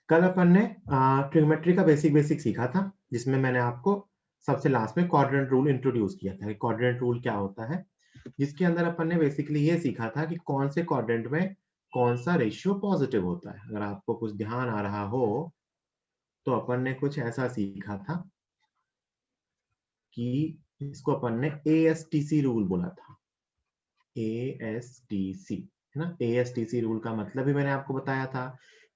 कल अपन ने ट्रिग्नोमेट्री का बेसिक सीखा था, जिसमें मैंने आपको सबसे लास्ट में क्वाड्रेंट रूल इंट्रोड्यूस किया था कि क्वाड्रेंट रूल क्या होता है, जिसके अंदर अपन ने बेसिकली ये सीखा था कि कौन से क्वाड्रेंट में कौन सा रेशियो पॉजिटिव होता है। अगर आपको कुछ ध्यान आ रहा हो तो अपन ने कुछ ऐसा सीखा था कि इसको अपन ने ASTC रूल बोला था। ASTC है ना। ASTC रूल का मतलब भी मैंने आपको बताया था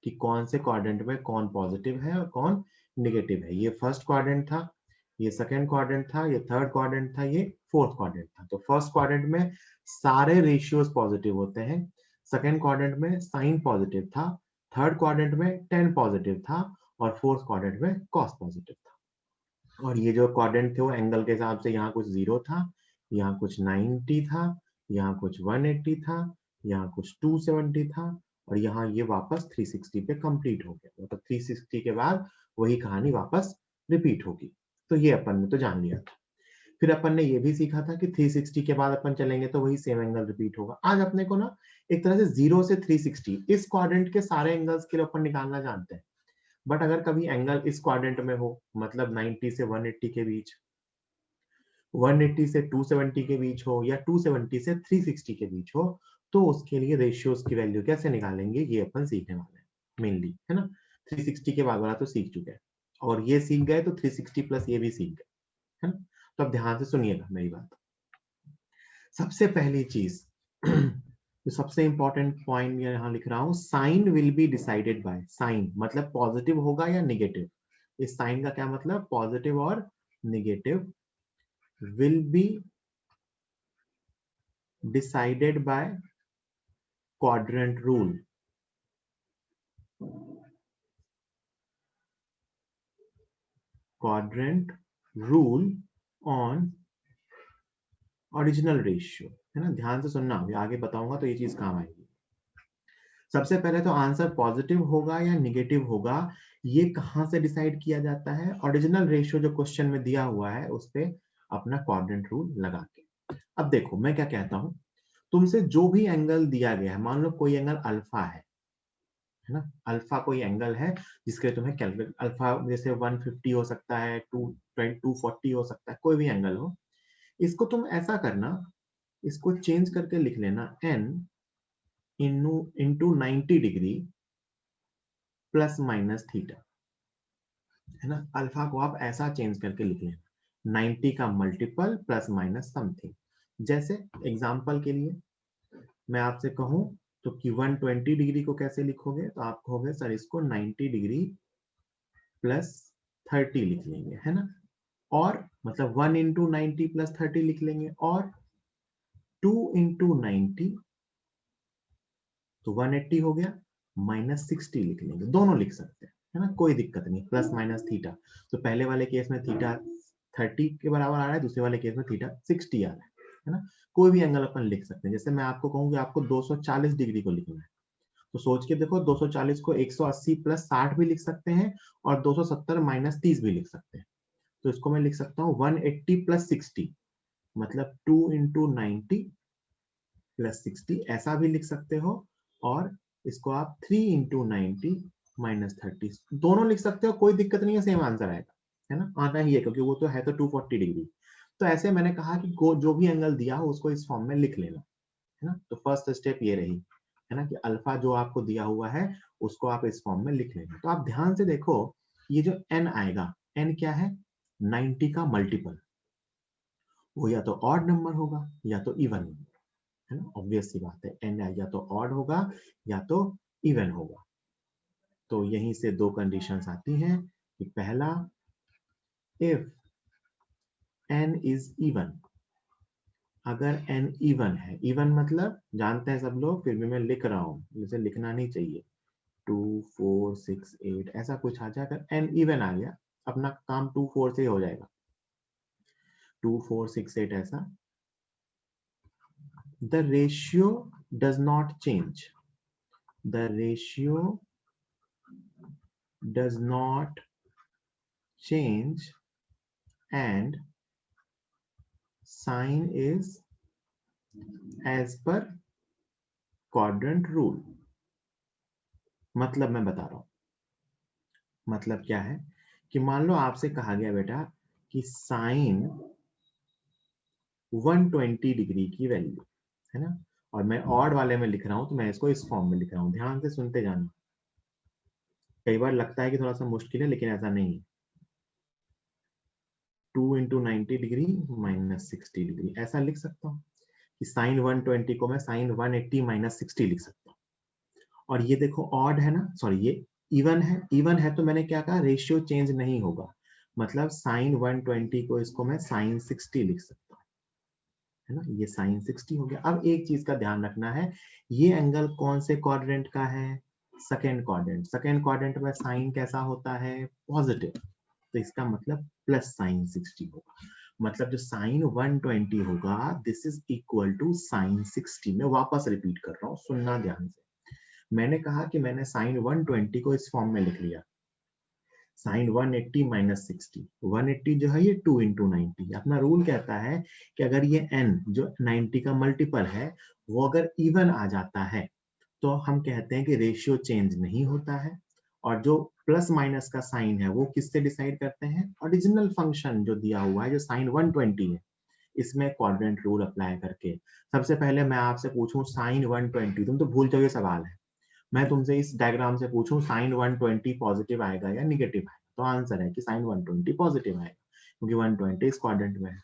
कि कौन से क्वाड्रेंट में कौन पॉजिटिव है और कौन निगेटिव है। ये फर्स्ट क्वाड्रेंट था, ये सेकंड क्वाड्रेंट था, ये थर्ड क्वाड्रेंट था, ये फोर्थ क्वाड्रेंट था। तो फर्स्ट क्वाड्रेंट में सारे रेशियोज पॉजिटिव होते हैं, सेकंड क्वाड्रेंट में साइन पॉजिटिव था, थर्ड क्वाड्रेंट में टेन पॉजिटिव था और फोर्थ क्वाड्रेंट में कॉस पॉजिटिव था। और ये जो क्वाड्रेंट थे वो एंगल के हिसाब से यहाँ कुछ 0 था, यहाँ कुछ 90 था, यहाँ कुछ 180 था, यहाँ कुछ 270 था और यहाँ ये वापस 360 पे कंप्लीट हो गया। मतलब 360 के बाद वही कहानी वापस रिपीट होगी। तो ये अपन ने तो जान लिया था। फिर अपन ने ये भी सीखा था कि 360 के बाद अपन चलेंगे तो वही सेम एंगल रिपीट होगा। आज अपने को ना एक तरह से 0 से 360 इस क्वाड्रेंट के सारे एंगल्स के लिए अपन निकालना जानते हैं। बट अगर कभी एंगल इस क्वाड्रेंट में हो, मतलब 90 से 180 के बीच, 180 से 270 के बीच हो या 270 से 360 के बीच हो, तो उसके लिए रेशियोज की वैल्यू कैसे निकालेंगे ये अपन सीखने वाले हैं मेनली, है ना। 360 के बाद वाला तो सीख चुके हैं और ये सीख गए तो 360 प्लस ये भी सीख गए, है ना। तो अब ध्यान से सुनिएगा मेरी बात। सबसे पहली चीज जो सबसे इंपॉर्टेंट पॉइंट यहां लिख रहा हूं, sine will be decided by. Sine मतलब पॉजिटिव होगा या निगेटिव। इस साइन का क्या मतलब, पॉजिटिव और negative will be decided by quadrant rule. Quadrant rule on original ratio, है ना। ध्यान से सुनना, अभी आगे बताऊंगा तो ये चीज काम आएगी। सबसे पहले तो आंसर पॉजिटिव होगा या निगेटिव होगा ये कहां से डिसाइड किया जाता है, ओरिजिनल रेशियो जो क्वेश्चन में दिया हुआ है उस पे अपना क्वाड्रेंट रूल लगा के। अब देखो मैं क्या कहता हूं, तुमसे जो भी एंगल दिया गया है, मान लो कोई एंगल अल्फा है ना। अल्फा कोई एंगल है जिसके लिए तुम्हें कैलकुलेट, अल्फा जैसे 150 हो सकता है, 240 हो सकता है, कोई भी एंगल हो। इसको तुम ऐसा करना, इसको चेंज करके लिख लेना n into 90 degree plus minus theta, है ना। अल्फा को आप ऐसा चेंज करके लिख लेना 90 का मल्टीपल प्लस माइनस समथिंग। जैसे एग्जांपल के लिए मैं आपसे कहूं तो कि 120 डिग्री को कैसे लिखोगे, तो आप कहोगे सर इसको 90 डिग्री प्लस 30 लिख लेंगे, है ना। और मतलब 1 इंटू 90 प्लस 30 लिख लेंगे और 2 इंटू 90 तो 180 हो गया, माइनस 60 लिख लेंगे। दोनों लिख सकते हैं, है ना, कोई दिक्कत नहीं, प्लस माइनस थीटा। तो पहले वाले केस में थीटा 30 के बराबर आ रहा है, दूसरे वाले केस में थीटा 60 आ रहा है ना। कोई भी एंगल अपन लिख सकते हैं। जैसे मैं आपको कहूँ कि आपको 240 डिग्री को लिखना है, तो सोच के देखो 240 को 180 प्लस 60 भी लिख सकते हैं और 270 माइनस 30 भी लिख सकते हैं। तो इसको मैं लिख सकता हूँ 180 प्लस 60, मतलब 2 इंटू 90 प्लस 60, ऐसा भी लिख सकते हो। और इसको आप 3 इंटू 90 माइनस 30 दोनों लिख सकते हो, कोई दिक्कत नहीं है, सेम आंसर आएगा, है ना। आना ही है क्योंकि वो तो है तो 240 डिग्री। तो ऐसे मैंने कहा कि जो भी एंगल दिया हो उसको इस फॉर्म में लिख लेना, है ना। तो फर्स्ट स्टेप ये रही, है ना, कि अल्फा जो आपको दिया हुआ है उसको आप इस फॉर्म में लिख लेना। तो आप ध्यान से देखो, ये जो n आएगा, n क्या है, 90 का मल्टीपल, वो या तो ऑड नंबर होगा या तो इवन नंबर, है ना। ऑब्वियस सी बात है, n या तो ऑड होगा या तो इवन होगा। तो यहीं से दो कंडीशंस आती हैं कि पहला, इफ n इज इवन, अगर n इवन है, इवन मतलब जानते हैं सब लोग, फिर भी मैं लिख रहा हूं, मुझे लिखना नहीं चाहिए, 2 4 6 8 ऐसा कुछ आ जाए। अगर n इवन आ गया, अपना काम 2 4 से ही हो जाएगा, 2 4 6 8 ऐसा। The ratio does not change, the ratio does not change and sign is as per quadrant rule। मतलब मैं बता रहा हूं, मतलब क्या है कि मान लो आपसे कहा गया बेटा कि साइन 120 डिग्री की वैल्यू है ना, और मैं ऑड वाले में लिख रहा हूं तो मैं इसको इस फॉर्म में लिख रहा हूं, ध्यान से सुनते जाना। कई बार लगता है कि थोड़ा सा मुश्किल है, लेकिन ऐसा नहीं है। 2 इंटू 90 डिग्री माइनस 60 डिग्री ऐसा लिख सकता हूँ कि साइन 120 को मैं साइन 180 माइनस 60 लिख सकता हूँ। और ये देखो ऑड है ना, सॉरी ये इवन है, इवन है तो मैंने क्या कहा, रेशियो चेंज नहीं होगा, मतलब साइन 120 को इसको मैं साइन 60 लिख सकता हूँ, है ना, ये साइन 60 हो गया। अब एक चीज का ध्यान रखना है, ये एंगल कौन से क्वाड्रेंट का है, सेकेंड क्वाड्रेंट। सेकेंड क्वाड्रेंट में साइन कैसा होता है, पॉजिटिव, तो इसका मतलब प्लस साइन 60 होगा। मतलब जो साइन 120 होगा this is equal to sine 60। मैं वापस रिपीट कर रहा हूँ, सुनना ध्यान से। मैंने कहा कि मैंने साइन 120 को इस फॉर्म में लिख लिया, साइन 180 माइनस 60, 180 जो है ये 2 इंटू 90। अपना रूल कहता है कि अगर ये n जो 90 का मल्टीपल है वो अगर इवन आ जाता है तो हम कहते हैं कि रेशियो चेंज नहीं होता है। और जो प्लस माइनस का साइन है वो किससे डिसाइड करते हैं, ओरिजिनल फंक्शन जो दिया हुआ है जो साइन 120 है इसमें क्वाड्रेंट रूल अप्लाई करके। सबसे पहले मैं आपसे पूछूं साइन 120, तुम तो भूल जाओगे सवाल है, मैं तुमसे इस डायग्राम से पूछूं साइन 120 पॉजिटिव आएगा या निगेटिव आएगा, तो आंसर है कि साइन 120 पॉजिटिव आएगा क्योंकि 120 इस क्वाड्रेंट में है।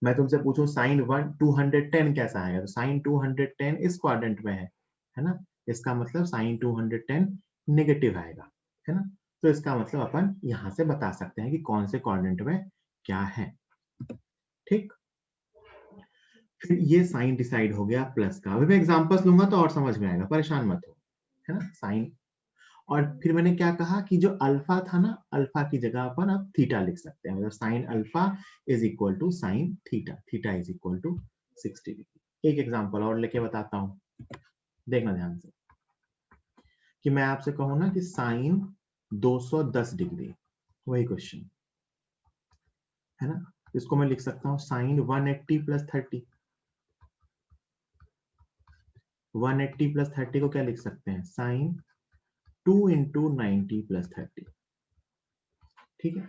मैं तुमसे पूछूं साइन 210 कैसा आएगा, तो साइन 210 इस क्वाड्रेंट में है ना, इसका मतलब साइन 210 नेगेटिव आएगा, है ना। तो इसका मतलब अपन यहां से बता सकते हैं कि कौन से क्वाड्रेंट में क्या है। ठीक, फिर ये साइन डिसाइड हो गया प्लस का। अभी मैं एग्जांपल्स लूंगा तो और समझ में आएगा, परेशान मत हो, है ना, साइन। और फिर मैंने क्या कहा कि जो अल्फा था ना, अल्फा की जगह अपन अब थीटा लिख सकते हैं, मतलब sine alpha is equal to sine theta, theta is equal to 60 degree. एक एग्जांपल और लेके बताता हूं, देखना ध्यान से। कि मैं आपसे कहूं ना कि साइन 210 डिग्री, वही क्वेश्चन है ना, इसको मैं लिख सकता हूं साइन 180 प्लस 30। 180 प्लस 30 को क्या लिख सकते हैं, साइन 2 इंटू 90 प्लस 30। ठीक है,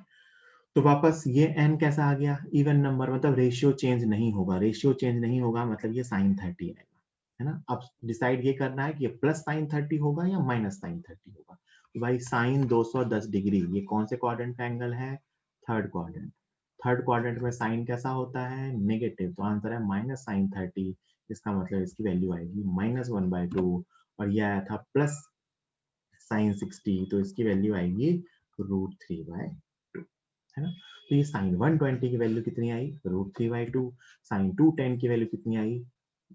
तो वापस ये n कैसा आ गया, इवन नंबर, मतलब रेशियो चेंज नहीं होगा, रेशियो चेंज नहीं होगा मतलब ये साइन 30 आएगा, है ना। अब डिसाइड ये करना है कि ये प्लस साइन 30 होगा या माइनस साइन 30 होगा। तो भाई साइन 210 डिग्री ये कौन से क्वाड्रेंट का एंगल है, थर्ड क्वाड्रेंट। थर्ड क्वाड्रेंट में साइन कैसा होता है, नेगेटिव, तो आंसर है माइनस साइन 30। इसका मतलब इसकी वैल्यू आएगी -1/2, और ये आया था प्लस साइन 60, तो इसकी वैल्यू आएगी √3/2, है ना। तो ये साइन 120 की वैल्यू कितनी आई, √3/2। साइन 210 की वैल्यू कितनी आई,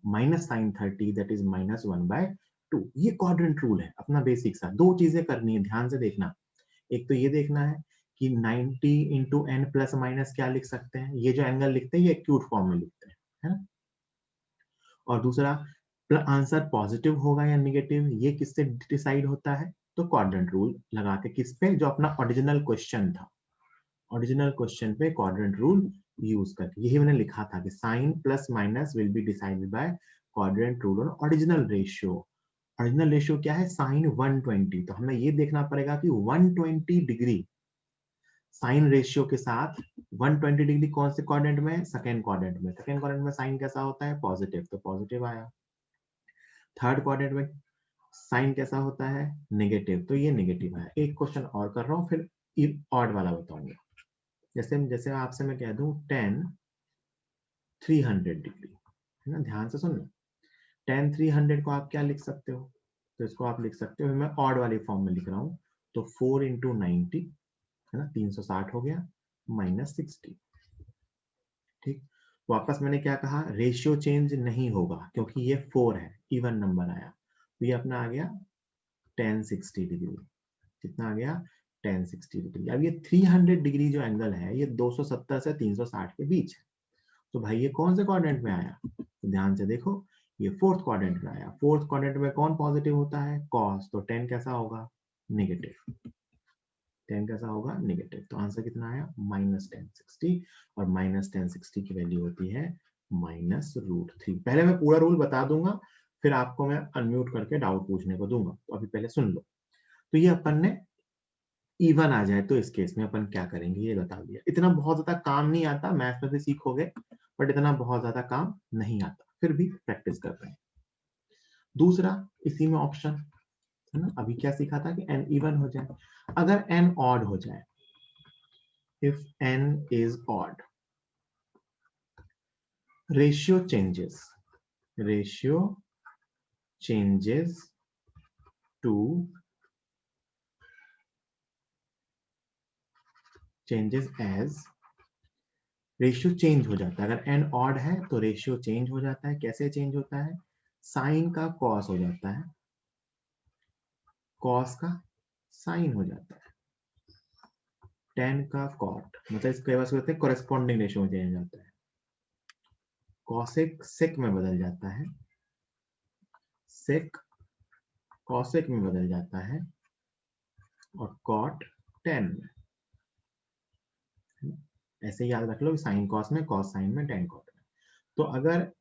माइनस साइन 30, दैट इज -1/2। ये क्वाड्रेंट रूल है अपना बेसिक सा। दो चीजें करनी है, ध्यान से देखना। एक तो ये देखना है कि 90 इंटू एन प्लस माइनस क्या लिख सकते हैं, ये जो एंगल लिखते हैं ये एक्यूट फॉर्म में लिखते हैं, है ना। और दूसरा, आंसर पॉजिटिव होगा या निगेटिव ये किससे डिसाइड होता है, तो क्वाड्रेंट रूल लगा के, किस पे, जो अपना ओरिजिनल क्वेश्चन था, ओरिजिनल क्वेश्चन पे क्वाड्रेंट रूल यूज करके। यही मैंने लिखा था कि sine plus minus will be decided by quadrant rule और ओरिजिनल रेशियो। ओरिजिनल रेशियो क्या है, साइन 120, तो हमें ये देखना पड़ेगा कि 120 डिग्री साइन रेशियो के साथ 120 डिग्री कौन से क्वाड्रेंट में, सेकेंड क्वाड्रेंट में। सेकेंड क्वाड्रेंट में साइन कैसा होता है, पॉजिटिव, तो पॉजिटिव आया। थर्ड क्वाड्रेंट में साइन कैसा होता है, नेगेटिव, तो ये नेगेटिव आया। एक क्वेश्चन और कर रहा हूँ, फिर ऑड वाला बताऊंगा। जैसे जैसे आपसे मैं कह दूं tan 300 डिग्री, है ना, ध्यान से सुनना। tan 300 को आप क्या लिख सकते हो, तो इसको आप लिख सकते हो, मैं ऑड वाली फॉर्म में लिख रहा हूं, तो 4 इंटू 90, है ना, 360 हो गया, -60। ठीक, वापस मैंने क्या कहा, रेशियो चेंज नहीं होगा क्योंकि ये 4 है, इवन नंबर आया, तो ये अपना आ गया tan 60 डिग्री। कितना आ गया, tan 60 डिग्री। अब ये 300 डिग्री जो एंगल है ये 270 से 360 के बीच है, तो भाई ये कौन से क्वाड्रेंट में आया, तो ध्यान से देखो, ये फोर्थ क्वाड्रेंट में आया। फोर्थ क्वाड्रेंट में कौन पॉजिटिव होता है, कॉस, तो tan कैसा होगा, नेगेटिव। tan कैसा होगा, नेगेटिव, तो आंसर कितना आया, -tan60, और -tan60 की वैल्यू होती है -√3। पहले मैं पूरा रूल बता दूंगा, फिर आपको मैं अनम्यूट करके डाउट पूछने को दूंगा, तो अभी पहले सुन लो। तो ये अपन ने इवन आ जाए तो इस केस में अपन क्या करेंगे ये बता दिया। इतना बहुत ज्यादा काम नहीं आता, मैथ्स में भी सीखोगे, बट इतना बहुत ज्यादा काम नहीं आता, फिर भी प्रैक्टिस कर रहे हैं। दूसरा इसी में ऑप्शन है ना, अभी क्या सीखा था कि n इवन हो जाए। अगर n ऑड हो जाए, if n is odd, ratio changes to changes as, ratio change हो जाता है। अगर n ऑड है तो रेशियो चेंज हो जाता है। कैसे चेंज होता है? साइन का कॉस हो जाता है, कॉस का साइन हो जाता है, टेन का कॉट, मतलब इसके बाद कहते हैं कोरेस्पॉन्डिंग रेशियो में चेंज हो जाता है। कॉसेक सेक में बदल जाता है, सेक कॉसेक में बदल जाता है, और कॉट टेन में। ऐसे याद रख लो, साइन कॉस में, कॉस साइन में, टेन कॉट में। तो अगर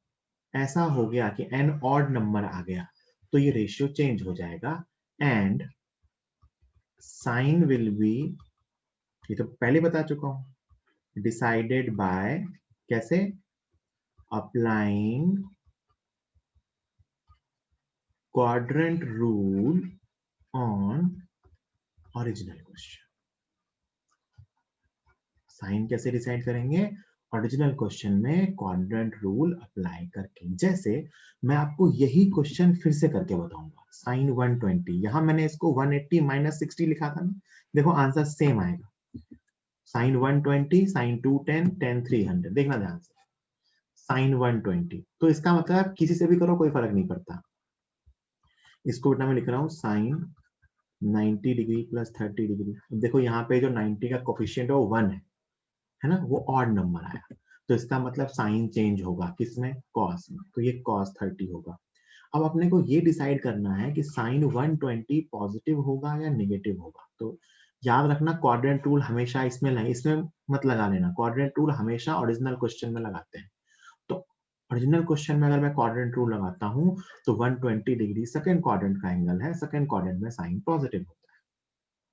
ऐसा हो गया कि n ऑड नंबर आ गया तो ये रेशियो चेंज हो जाएगा, एंड साइन विल बी, ये तो पहले बता चुका हूं, डिसाइडेड बाय, कैसे? Applying quadrant rule on original question. Sine कैसे डिसाइड करेंगे? ओरिजिनल क्वेश्चन में क्वाड्रेंट रूल अप्लाई करके। जैसे मैं आपको यही क्वेश्चन फिर से करके बताऊंगा, साइन 120, यहां मैंने इसको 180 माइनस 60 लिखा था ना, देखो आंसर सेम आएगा। साइन 120, साइन 210, टेन 300, देखना ध्यान से। साइन 120, तो इसका मतलब किसी से भी करो कोई फर्क नहीं पड़ता। इसको बेटा मैं लिख रहा हूँ साइन 90 डिग्री प्लस 30 डिग्री। देखो यहाँ पे जो 90 का कोफिशिएंट है वो 1 है ना, वो ऑड नंबर आया, तो इसका मतलब साइन चेंज होगा किसमें? कॉस में, तो ये कॉस 30 होगा। अब अपने को ये डिसाइड करना है कि साइन 120 पॉजिटिव होगा या नेगेटिव होगा। तो याद रखना, क्वाड्रेंट रूल हमेशा इसमें मत लगा लेना। क्वाड्रेंट रूल हमेशा ओरिजिनल क्वेश्चन में लगाते हैं। तो ओरिजिनल क्वेश्चन में अगर मैं क्वाड्रेंट रूल लगाता हूं तो 120 डिग्री सेकंड क्वाड्रेंट का एंगल है, सेकंड क्वाड्रेंट में साइन पॉजिटिव होता है,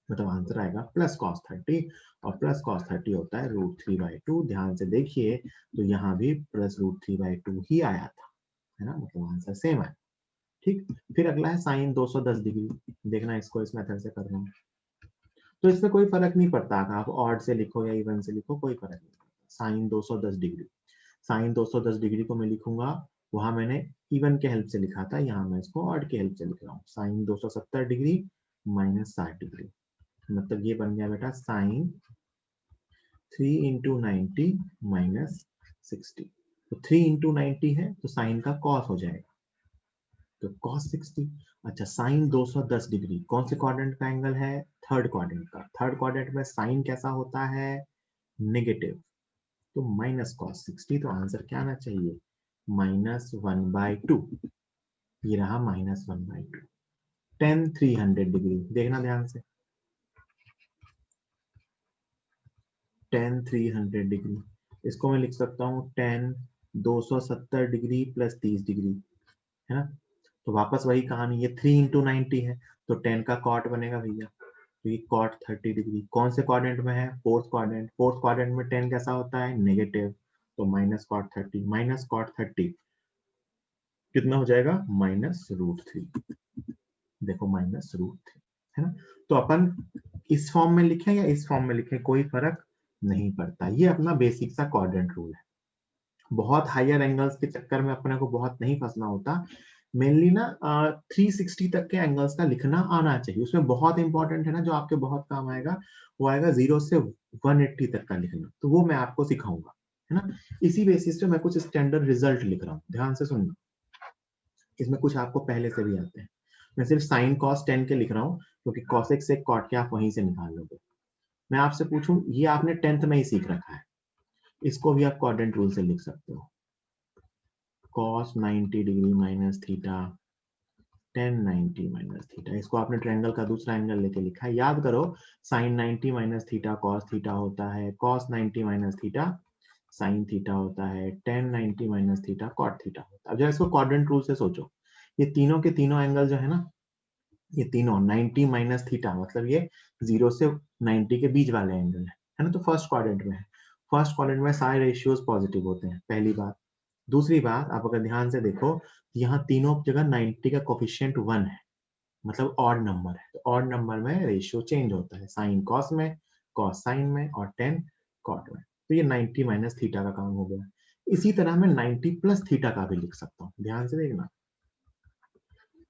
मतलब आंसर आएगा प्लस कॉस 30, और प्लस कॉस 30 होता है √3/2। ध्यान से देखिए तो यहाँ भी प्लस √3/2 ही आया था, है ना, मतलब आंसर सेम है। ठीक, फिर अगला है साइन 210 डिग्री। देखना, इसको इस मेथड से कर रहा हूँ तो इसमें कोई फर्क नहीं पड़ता, आप ऑड से लिखो या इवन से लिखो, कोई फर्क नहीं पड़ता। साइन 210 डिग्री, साइन 210 डिग्री को मैं लिखूंगा, वहां मैंने इवन के हेल्प से लिखा था, यहाँ मैं इसको ऑड के हेल्प से लिख रहा हूँ। साइन 270 डिग्री माइनस 60 डिग्री, मतलब ये बन गया बेटा साइन 3 इंटू 90 माइनस 60। तो 3 इंटू 90 है तो साइन का कॉस हो जाएगा, तो कॉस 60। अच्छा, साइन 210 डिग्री कौन से क्वाड्रेंट का एंगल है? थर्ड क्वाड्रेंट का। थर्ड क्वाड्रेंट में साइन कैसा होता है? नेगेटिव, तो माइनस कॉस 60। तो आंसर क्या आना चाहिए? -1/2। ये रहा -1/2। टेन 300 डिग्री, देखना ध्यान से, टेन 300 डिग्री, इसको मैं लिख सकता हूँ टेन 270 डिग्री प्लस 30 डिग्री, है ना। तो वापस वही कहानी, ये 3 इंटू 90 है तो 10 का कॉट बनेगा भैया, तो ये कॉट 30 डिग्री कौन से क्वाड्रेंट में है? Fourth quadrant. फोर्थ क्वाड्रेंट में 10 कैसा होता है? नेगेटिव, तो माइनस कॉट 30, माइनस कॉट 30 कितना हो जाएगा? -√3। देखो -√3, है ना। तो अपन इस फॉर्म में लिखें या इस फॉर्म में लिखें, कोई फर्क नहीं पड़ता। ये अपना बेसिक सा क्वाड्रेंट रूल है। बहुत हायर एंगल्स के चक्कर में अपने को बहुत नहीं फंसना होता। मेनली ना 360 तक के एंगल्स का लिखना आना चाहिए। उसमें बहुत इंपॉर्टेंट है ना, जो आपके बहुत काम आएगा, वो आएगा 0 से 180 तक का लिखना, तो वो मैं आपको सिखाऊंगा, है ना। इसी बेसिस पे मैं कुछ स्टैंडर्ड रिजल्ट लिख रहा हूँ, ध्यान से सुनना। इसमें कुछ आपको पहले से भी आते हैं। मैं सिर्फ साइन कॉस 10 के लिख रहा हूँ क्योंकि कॉसेक से कॉट के आप वहीं से निकाल लोगे। मैं आपसे पूछूं, ये आपने 10th में ही सीख रखा है, इसको भी आप क्वाड्रेंट रूल से लिख सकते हो। cos 90 degree minus theta, tan 90 minus theta, इसको आपने ट्रायंगल का दूसरा एंगल लेके लिखा है। याद करो, sin 90 minus theta cos theta होता है, cos 90 minus theta sine theta होता है, tan 90 minus theta cot theta होता है। अब जरा इसको क्वाड्रेंट रूल से सोचो, ये तीनों के तीनों एंगल जो है ना, ये तीनों 90 माइनस थीटा, मतलब ये 0 से 90 के बीच वाले एंगल है ना। तो फर्स्ट क्वाड्रेंट में है, फर्स्ट क्वाड्रेंट में सारे रेशियोज पॉजिटिव होते हैं, पहली बात। दूसरी बात, आप अगर ध्यान से देखो, यहाँ तीनों जगह 90 का कोफिशिएंट 1 है, मतलब ऑड नंबर है। तो ऑड नंबर में रेशियो चेंज होता है, साइन कॉस में, कॉस साइन में, और 10 कॉट में। तो ये 90 माइनस थीटा का काम हो गया। इसी तरह मैं 90 प्लस थीटा का भी लिख सकता हूँ, ध्यान से देखना,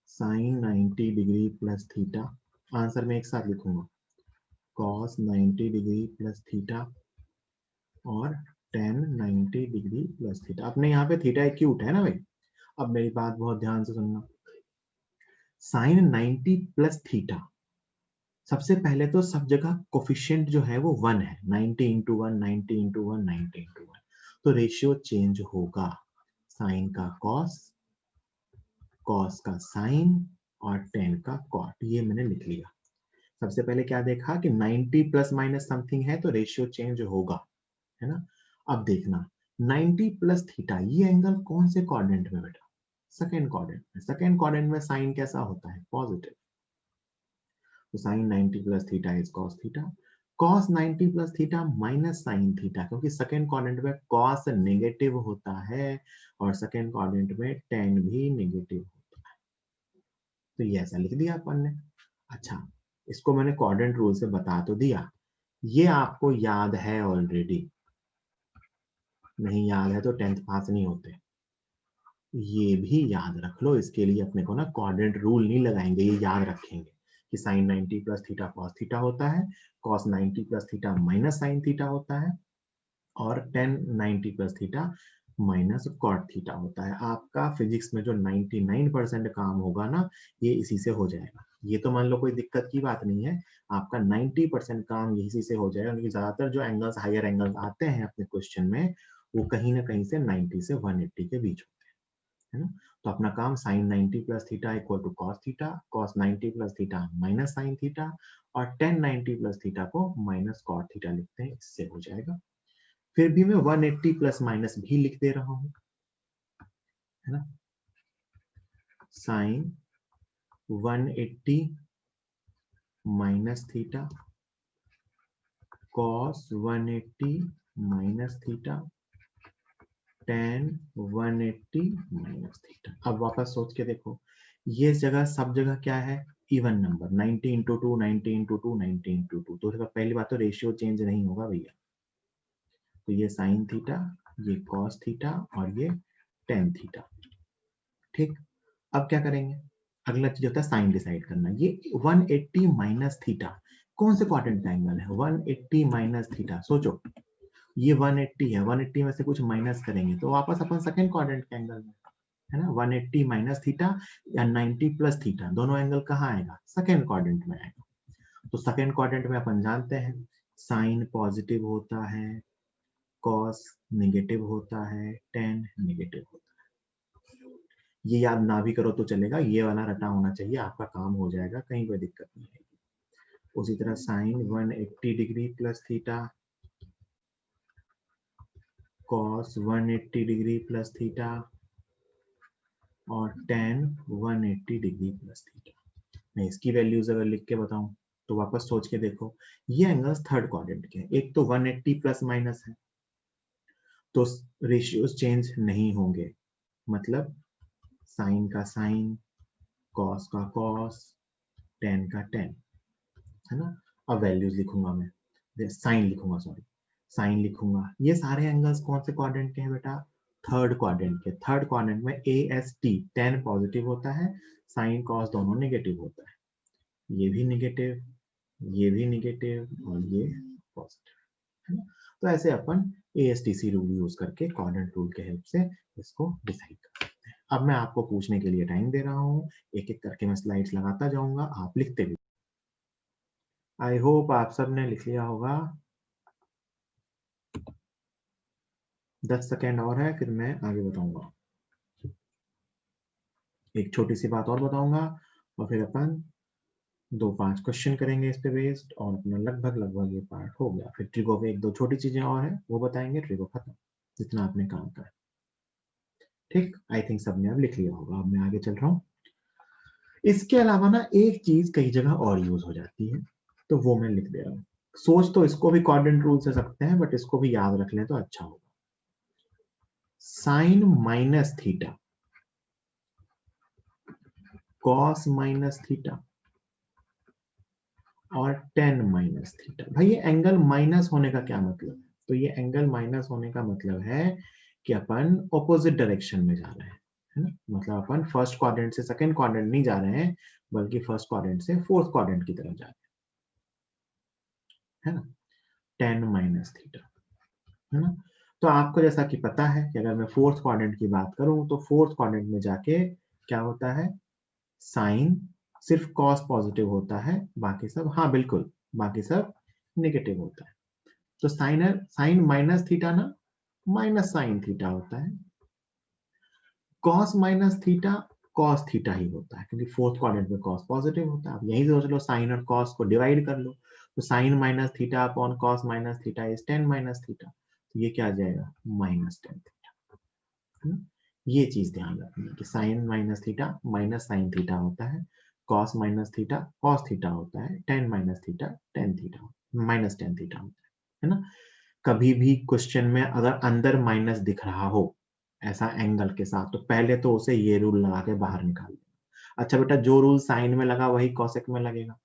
sine 90 degree plus theta, answer में एक साथ लिखूंगा, कॉस 90 डिग्री प्लस थीटा और टेन 90 डिग्री प्लस थीटा। अपने यहाँ पे थीटा एक्यूट है ना भाई। अब मेरी बात बहुत ध्यान से सुनना, साइन 90 प्लस थीटा, सबसे पहले तो सब जगह कोफिशिएंट जो है वो 1 है, 90 इंटू 1, 90 इंटू 1, 90 इंटू 1, तो रेशियो चेंज होगा, साइन का कॉस, कॉस का साइन और टेन का कॉट, ये मैंने लिख लिया। सबसे पहले क्या देखा कि 90 प्लस माइनस समथिंग है तो रेशियो चेंज होगा, है ना। अब देखना 90 प्लस थीटा, ये एंगल कौन से क्वाड्रेंट में बेटा, सेकंड क्वाड्रेंट में। सेकंड क्वाड्रेंट में साइन कैसा होता है, पॉजिटिव, तो sine 90 plus theta is cos theta, cos 90 plus theta minus sine theta, क्योंकि सेकंड क्वाड्रेंट में कॉस नेगेटिव होता है और सेकंड क्वाड्रेंट में टेन भी नेगेटिव होता है। तो ये ऐसा लिख दिया अपन ने। अच्छा, इसको मैंने क्वाड्रेंट रूल से बता तो दिया, ये आपको याद है ऑलरेडी, नहीं याद है तो 10th पास नहीं होते। ये भी याद रख लो, इसके लिए अपने को ना क्वाड्रेंट रूल नहीं लगाएंगे, ये याद रखेंगे कि sine 90 plus theta cos theta होता है, cos 90 plus theta minus sine theta होता है, और tan 90 plus theta minus cot theta होता है। आपका फिजिक्स में जो 99% काम होगा ना, ये इसी से हो जाएगा। ये तो मान लो कोई दिक्कत की बात नहीं है, आपका 90% काम इसी से हो जाएगा, क्योंकि ज्यादातर जो एंगल्स, हायर एंगल्स आते हैं अपने क्वेश्चन में, वो कहीं ना कहीं से 90 से 180 के बीच होते हैं, है ना। तो अपना काम sine 90 plus theta equal to cos theta, cos 90 plus theta minus sine theta, और टेन 90 प्लस थीटा को माइनस कॉट थीटा लिखते हैं, इससे हो जाएगा। फिर भी मैं 180 प्लस माइनस भी लिख दे रहा हूं, है ना, sine 180 minus theta, cos 180 minus theta, tan 180 minus theta. अब वापस सोच के देखो, ये जगह सब जगह क्या है, even number, 90 into two, 90 into two, 90 into two, तो पहली बात तो रेशियो चेंज नहीं होगा भैया। तो ये साइन थीटा, ये कॉस थीटा और ये टेन थीटा, ठीक। अब क्या करेंगे, अगला चीज होता है साइन डिसाइड करना। ये 180 माइनस थीटा कौन से क्वाड्रेंट का एंगल है, 180 माइनस थीटा, सोचो, ये 180 है, 180 में से कुछ माइनस करेंगे तो वापस अपन सेकंड क्वाड्रेंट के एंगल में, है ना। 180 माइनस थीटा या 90 प्लस थीटा, दोनों एंगल कहाँ आएगा, सेकंड क्वाड्रेंट में आएगा। तो सेकंड क्वाड्रेंट में अपन जानते हैं साइन पॉजिटिव होता है, कॉस नेगेटिव होता है, टेन नेगेटिव होता है। ये याद ना भी करो तो चलेगा, ये वाला रटा होना चाहिए, आपका काम हो जाएगा, कहीं कोई दिक्कत नहीं है। उसी तरह sine 180 degree plus theta, cos 180 degree plus theta और टेन 180 डिग्री प्लस थीटा। मैं इसकी वैल्यूज अगर लिख के बताऊं तो वापस सोच के देखो, ये एंगल्स थर्ड क्वाड्रेंट के हैं, एक तो 180 प्लस माइनस है तो रेशियोज चेंज नहीं होंगे, मतलब साइन का साइन, कॉस का कॉस, टेन का टेन, है ना। अब वैल्यूज लिखूंगा मैं, साइन लिखूंगा, सॉरी, साइन लिखूंगा। ये सारे एंगल्स कौन से क्वाड्रेंट के हैं बेटा, थर्ड क्वाड्रेंट के। थर्ड क्वाड्रेंट में ए एस टी, टेन पॉजिटिव होता है, साइन कॉस दोनों नेगेटिव होता है, ये भी नेगेटिव, ये भी नेगेटिव और ये पॉजिटिव, है ना। तो ऐसे अपन A S T C rule use करके, क्वाड्रेंट रूल के हेल्प से इसको डिसाइड कर सकते हैं। अब मैं आपको पूछने के लिए टाइम दे रहा हूँ, एक एक करके मैं स्लाइड्स लगाता जाऊंगा, आप लिखते भी। आई होप आप सब ने लिख लिया होगा। 10 सेकेंड और है, फिर मैं आगे बताऊंगा। एक छोटी सी बात और बताऊंगा और फिर अपन 2-5 क्वेश्चन करेंगे इस पे बेस्ड, और अपना लगभग लगभग ये पार्ट हो गया। फिर ट्रिगो पे 1-2 छोटी चीजें और है, वो बताएंगे, ट्रिगो खत्म, जितना आपने काम करा। ठीक, आई थिंक सबने अब लिख लिया होगा। अब मैं आगे चल रहा हूँ। इसके अलावा ना एक चीज कई जगह और यूज हो जाती है, तो वो मैं लिख दे रहा हूँ। सोच तो इसको भी क्वाड्रेंट रूल से सकते हैं, बट इसको भी याद रख लें तो अच्छा होगा। Sine minus theta, cos minus theta और टेन माइनस थीटा। भाई ये एंगल माइनस होने का क्या मतलब है? तो ये एंगल माइनस होने का मतलब है कि अपन ऑपोजिट डायरेक्शन में जा रहे हैं, है ना। मतलब अपन फर्स्ट क्वाड्रेंट से सेकंड क्वाड्रेंट नहीं जा रहे हैं, बल्कि फर्स्ट क्वाड्रेंट से फोर्थ क्वाड्रेंट की तरफ जा रहे हैं, है ना। टेन माइनस थीटा, है ना। तो आपको जैसा कि पता है कि अगर मैं फोर्थ क्वाड्रेंट की बात करूं तो फोर्थ क्वाड्रेंट में जाके क्या होता है, साइन सिर्फ कॉस पॉजिटिव होता है, बाकी सब, हाँ बिल्कुल, बाकी सब नेगेटिव होता है। तो साइन माइनस थीटा ना माइनस साइन थीटा होता है, cos minus theta cos theta ही होता है, क्योंकि फोर्थ क्वाड्रेंट में कॉस पॉजिटिव होता है। अब यही सोच लो, साइन और कॉस को डिवाइड कर लो, तो sine minus theta upon cos minus theta is tan minus theta, तो ये क्या आ जाएगा, माइनस टेन थीटा। ये चीज ध्यान रखनी है कि sine minus theta minus sine theta होता है, cos minus theta cos theta होता है, tan minus theta tan theta minus tan theta होता है ना। कभी भी क्वेश्चन में अगर अंदर माइनस दिख रहा हो ऐसा एंगल के साथ, तो पहले तो उसे ये रूल लगा के बाहर निकाल देना। अच्छा बेटा, जो रूल साइन में लगा वही कॉसेक में लगेगा,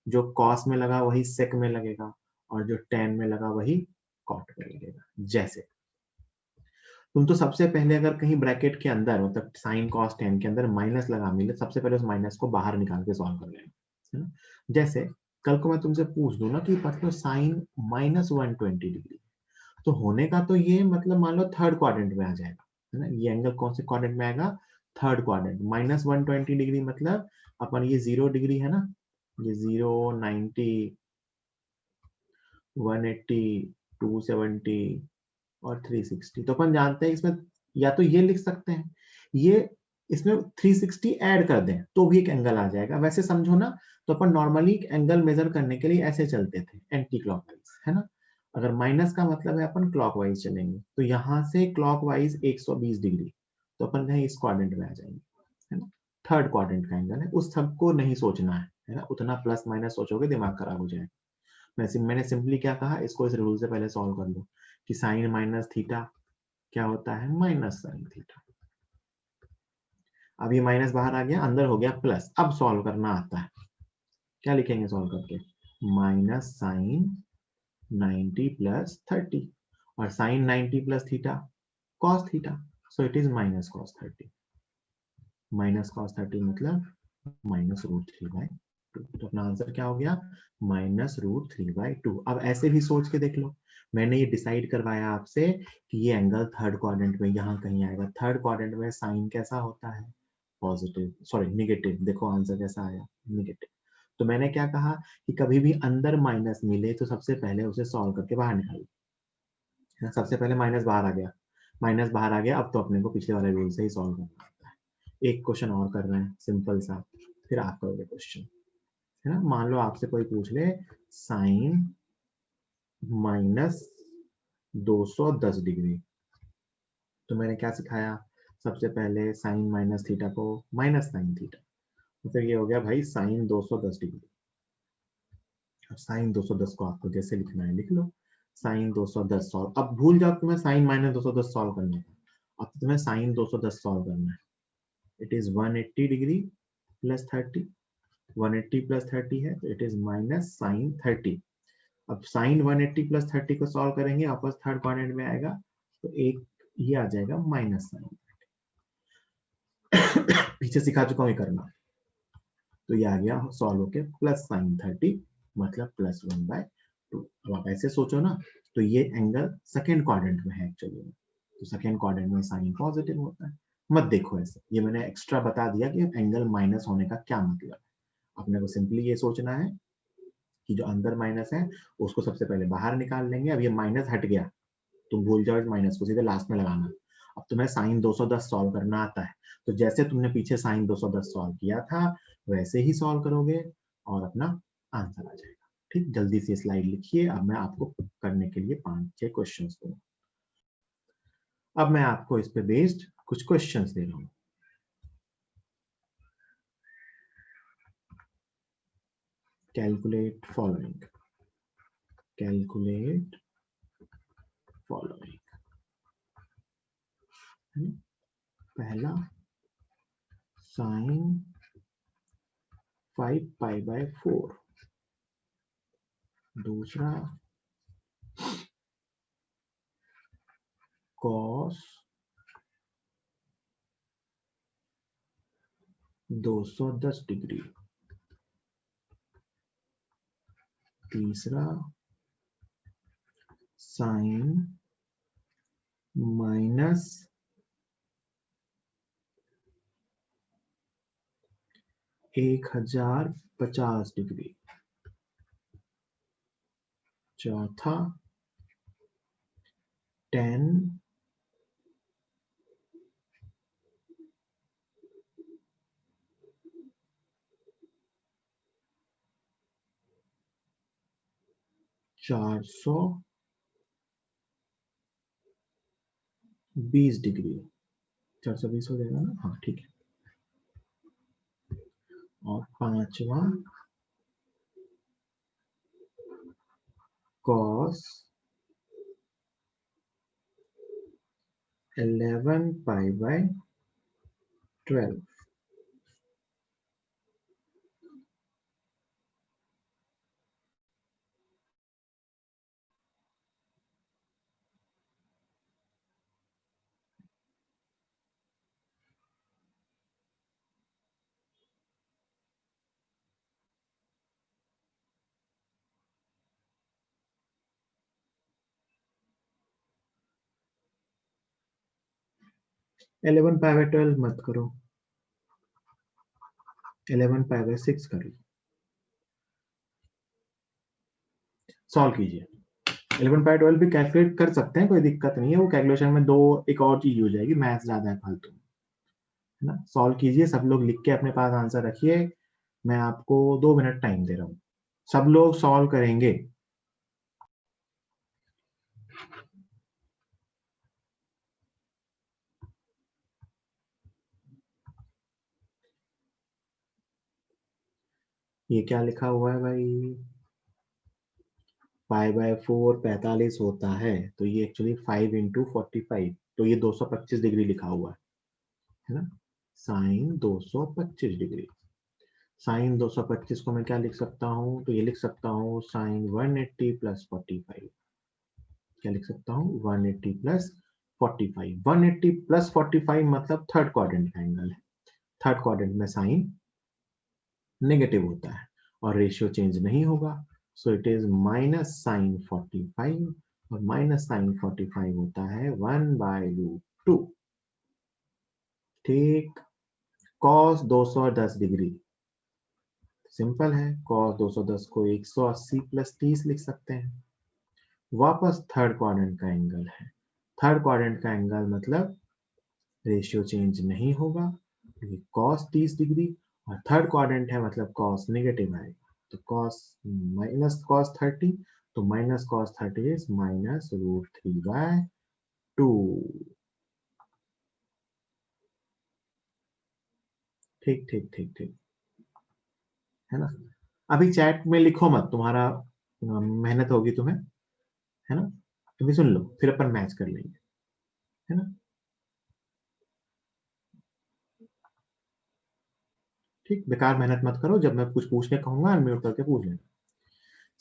जो कॉस में लगा वही सेक में लगेगा, और जो टेन में लगा वही कॉट में लगेगा। जैसे तुम तो सबसे पहले अगर कहीं ब्रैकेट के अंदर, मतलब साइन कॉस टेन के अंदर माइनस लगा मिले, सबसे पहले उस माइनस को बाहर निकाल के सॉल्व कर लेना, है ना। जैसे कल को मैं तुमसे पूछ दूं ना कि मतलब साइन माइनस 120 डिग्री, तो होने का तो ये मतलब मान लो थर्ड क्वाड्रेंट में आ जाएगा, है ना। ये एंगल कौन से क्वाड्रेंट में आएगा, थर्ड क्वाड्रेंट। माइनस 120 डिग्री मतलब अपन ये 0 डिग्री है ना, ये 0, 90, 180, 270 और 360, तो अपन जानते हैं इसमें या तो ये लिख सकते हैं, ये इसमें 360 ऐड कर दें तो भी एक एंगल आ जाएगा। वैसे समझो ना, तो अपन नॉर्मली एंगल मेजर करने के लिए ऐसे चलते थे, एंटी क्लॉकवाइज, है ना। अगर माइनस का मतलब है अपन क्लॉकवाइज चलेंगे, तो यहां से क्लॉकवाइज 120 डिग्री, तो अपन कहीं इस क्वाड्रेंट में आ जाएंगे, है ना। थर्ड क्वाड्रेंट का एंगल है, उस सबको नहीं सोचना है ना। उतना प्लस माइनस सोचोगे दिमाग खराब हो जाएगा। मैंने सिंपली क्या कहा, इसको इस रूल से पहले सॉल्व कर लो कि साइन माइनस थीटा क्या होता है, माइनस साइन थीटा। अब ये माइनस बाहर आ गया, अंदर हो गया प्लस। अब सॉल्व करना आता है, क्या लिखेंगे सॉल्व करके, माइनस साइन 90 प्लस 30, और sine 90 plus theta cos theta, so it is minus cos 30। Minus cos 30 मतलब माइनस रूट 3/2। तो अपना आंसर क्या हो गया, माइनस रूट 3/2। अब ऐसे भी सोच के देख लो, मैंने ये डिसाइड करवाया आपसे कि ये एंगल थर्ड क्वाड्रेंट में यहाँ कहीं आएगा। थर्ड क्वाड्रेंट में साइन कैसा होता है, पॉजिटिव, सॉरी नेगेटिव। देखो आंसर कैसा आया, नेगेटिव। तो मैंने क्या कहा कि कभी भी अंदर माइनस मिले तो सबसे पहले उसे सॉल्व करके बाहर निकालो। सबसे पहले माइनस बाहर आ गया, माइनस बाहर आ गया, अब तो अपने को पिछले वाले रूल से ही सॉल्व करना है। एक क्वेश्चन और कर रहे हैं सिंपल सा, फिर आप करोगे क्वेश्चन, है ना। मान लो आपसे कोई पूछ ले साइन माइनस 210 डिग्री, तो मैंने क्या सिखाया, सबसे पहले साइन माइनस थीटा को माइनस साइन थीटा, मतलब ये हो गया भाई साइन 210 डिग्री। अब साइन 210 को आपको जैसे लिखना है लिख लो, साइन 210 सॉल्व। अब भूल जाओ तुम्हें साइन माइनस 210 सॉल्व करना है, अब तुम्हें साइन 210 सॉल्व करना है। It is 180 degree plus 30, 180 plus 30 है, तो इट इज माइनस साइन 30। अब साइन 180 प्लस 30 को सॉल्व करेंगे, वापस थर्ड क्वाड्रेंट में आएगा, तो एक ये आ जाएगा माइनस साइन। पीछे सिखा चुका हूँ ये करना, तो ये आ गया सॉल्व होके प्लस साइन 30, मतलब +1/2। अब आप ऐसे सोचो ना, तो ये एंगल सेकेंड क्वाड्रेंट में है एक्चुअली में, तो सेकेंड क्वाड्रेंट में साइन पॉजिटिव होता है। मत देखो ऐसे, ये मैंने एक्स्ट्रा बता दिया कि एंगल माइनस होने का क्या मतलब है। अपने को सिंपली ये सोचना है कि जो अंदर माइनस है उसको सबसे पहले बाहर निकाल लेंगे। अब ये माइनस हट गया, तुम भूल जाओ इस माइनस को, सीधे लास्ट में लगाना। अब तुम्हें साइन 210 सॉल्व करना आता है, तो जैसे तुमने पीछे साइन 210 सॉल्व किया था वैसे ही सॉल्व करोगे और अपना आंसर आ जाएगा। ठीक, जल्दी से स्लाइड लिखिए। अब मैं आपको करने के लिए 5-6 क्वेश्चन दूंगा। अब मैं आपको इस पे बेस्ड कुछ क्वेश्चन दे रहा हूँ। Calculate following, calculate following. पहला साइन 5 पाई बाय 4, दूसरा कॉस 210 डिग्री, तीसरा साइन माइनस 1050 डिग्री, चौथा tan 420 डिग्री, 420 हो जाएगा ना, हाँ ठीक है। और पांचवा cos 11 pi by 12, eleven pi by 12 मत करो, 11 पाई बाय 6 कर लो, सॉल्व कीजिए। 11 पाई 12 भी कैलकुलेट कर सकते हैं, कोई दिक्कत नहीं है, वो कैलकुलेशन में दो एक और चीज हो जाएगी, मैथ्स ज्यादा है फालतू, है ना। सॉल्व कीजिए, सब लोग लिख के अपने पास आंसर रखिए, मैं आपको 2 मिनट टाइम दे रहा हूँ, सब लोग सॉल्व करेंगे। ये क्या लिखा हुआ है भाई, पाई बाय 4 45 होता है, तो ये एक्चुअली 5 इंटू 45, तो ये 225 डिग्री लिखा हुआ है ना। साइन 225 डिग्री, साइन 225 को मैं क्या लिख सकता हूँ, तो ये लिख सकता हूँ साइन 180 प्लस 45, क्या लिख सकता हूँ 180 प्लस 45, 180 प्लस 45 मतलब थर्ड क्वाड्रेंट का एंगल है, थर्ड क्वाड्रेंट में साइन नेगेटिव होता है और रेशियो चेंज नहीं होगा, so it is minus sine 45, और माइनस साइन 45 होता है 1/√2, ठीक। कॉस 210 डिग्री, सिंपल है, कॉस 210 को 180 प्लस 30 लिख सकते हैं। वापस थर्ड क्वाड्रेंट का एंगल है, थर्ड क्वाड्रेंट का एंगल मतलब रेशियो चेंज नहीं होगा, क्योंकि कॉस 30 डिग्री और थर्ड क्वाड्रेंट है मतलब कॉस नेगेटिव आएगा, तो कॉस माइनस कॉस 30, तो माइनस कॉस 30 इज -√3/2, ठीक ठीक ठीक ठीक, है ना। अभी चैट में लिखो मत, तुम्हारा मेहनत होगी तुम्हें, है ना। अभी सुन लो, फिर अपन मैच कर लेंगे, है ना। ठीक, बेकार मेहनत मत करो, जब मैं कुछ पूछने कहूंगा अनम्यूट करके पूछ लेना।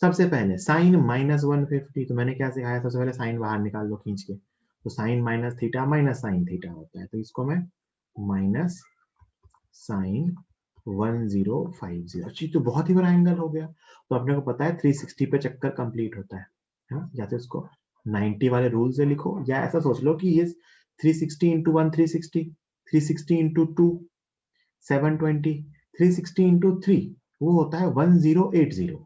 सबसे पहले साइन -150, तो मैंने क्या सिखाया, सबसे पहले साइन बाहर निकाल लो खींच के, तो sine minus theta minus sine theta होता है, तो इसको मैं माइनस साइन 1050, अच्छी, तो बहुत ही बड़ा एंगल हो गया, तो अपने को पता है 360 पे चक्कर कंप्लीट होता है ना, या तो इसको 90 वाले रूल से लिखो, या ऐसा सोच लो कि ये 360 इंटू 1 360, 360 इंटू 2 720, 360 इंटू 3 वो होता है 1080,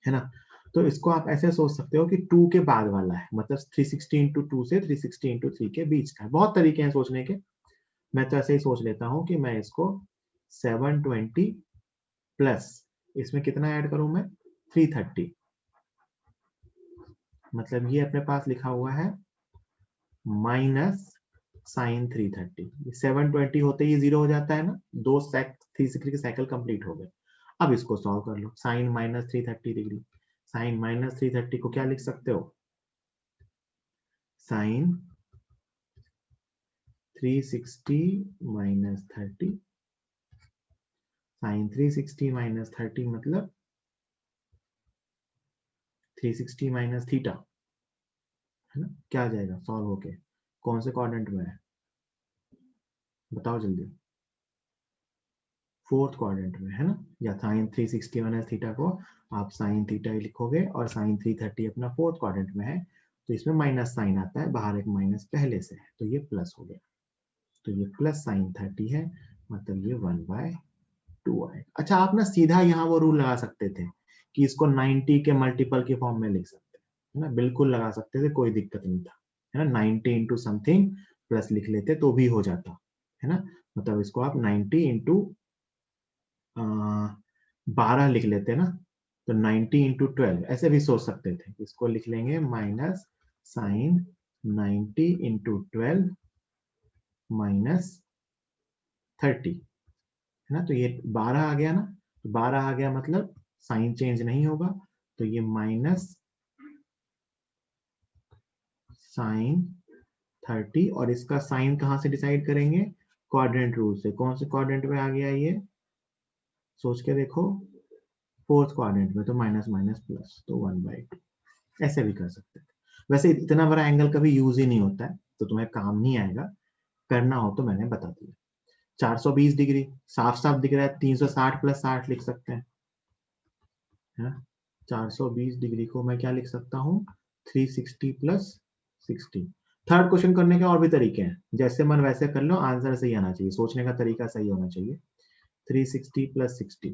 है ना। तो इसको आप ऐसे सोच सकते हो कि 2 के बाद वाला है, मतलब 360 इंटू 2 से 360 इंटू 3 के बीच का है, बहुत तरीके हैं सोचने के, मैं तो ऐसे ही सोच लेता हूँ कि मैं इसको 720 प्लस इसमें कितना ऐड करूं मैं 330, मतलब ये अपने पास लिखा हुआ है माइनस साइन 330, 720 होते ही जीरो हो जाता है ना, दो 360 के साइकिल कंप्लीट हो गए। अब इसको सॉल्व कर लो, sine minus 330 degree, sine minus 330 को क्या लिख सकते हो, साइन 360 माइनस 30, साइन 360 माइनस 30 मतलब 360 माइनस थीटा, है ना, क्या आ जाएगा सॉल्व होके, कौन से क्वाड्रेंट में है बताओ जल्दी, फोर्थ क्वाड्रेंट में, है ना, या साइन 360 माइनस थीटा को आप साइन थीटा ही लिखोगे और साइन 330 अपना फोर्थ क्वाड्रेंट में है, तो इसमें माइनस साइन आता है, बाहर एक माइनस पहले से है, तो ये प्लस हो गया, तो ये प्लस साइन 30 है, मतलब ये 1/2 आएगा। अच्छा, आप ना सीधा यहाँ वो रूल लगा सकते थे कि इसको 90 के मल्टीपल के फॉर्म में लिख सकते हैं, है ना, बिल्कुल लगा सकते थे, कोई दिक्कत नहीं था, है ना, 90 इंटू समथिंग प्लस लिख लेते तो भी हो जाता, है ना, मतलब इसको आप 90 इंटू 12 लिख लेते ना, तो 90 इंटू 12 ऐसे भी सोच सकते थे, इसको लिख लेंगे माइनस साइन 90 इंटू 12 माइनस 30, है ना, तो ये 12 आ गया ना, तो 12 आ गया मतलब साइन चेंज नहीं होगा, तो ये माइनस साइन 30, और इसका साइन कहां से डिसाइड करेंगे, क्वाड्रेंट रूल से, कौन से क्वाड्रेंट में आ गया ये, सोच के देखो, फोर्थ क्वाड्रेंट में, तो माइनस माइनस प्लस, तो 1/2, ऐसे भी कर सकते थे। वैसे इतना बड़ा एंगल कभी यूज ही नहीं होता है, तो तुम्हें काम नहीं आएगा, करना हो तो मैंने बता दिया। 420 डिग्री साफ साफ दिख रहा है, 360 प्लस 60 लिख सकते हैं, है ना, 420 डिग्री को मैं क्या लिख सकता हूँ, 360 प्लस 60। थर्ड क्वेश्चन करने के और भी तरीके हैं, जैसे मन वैसे कर लो, आंसर सही आना चाहिए, सोचने का तरीका सही होना चाहिए। 360 प्लस 60,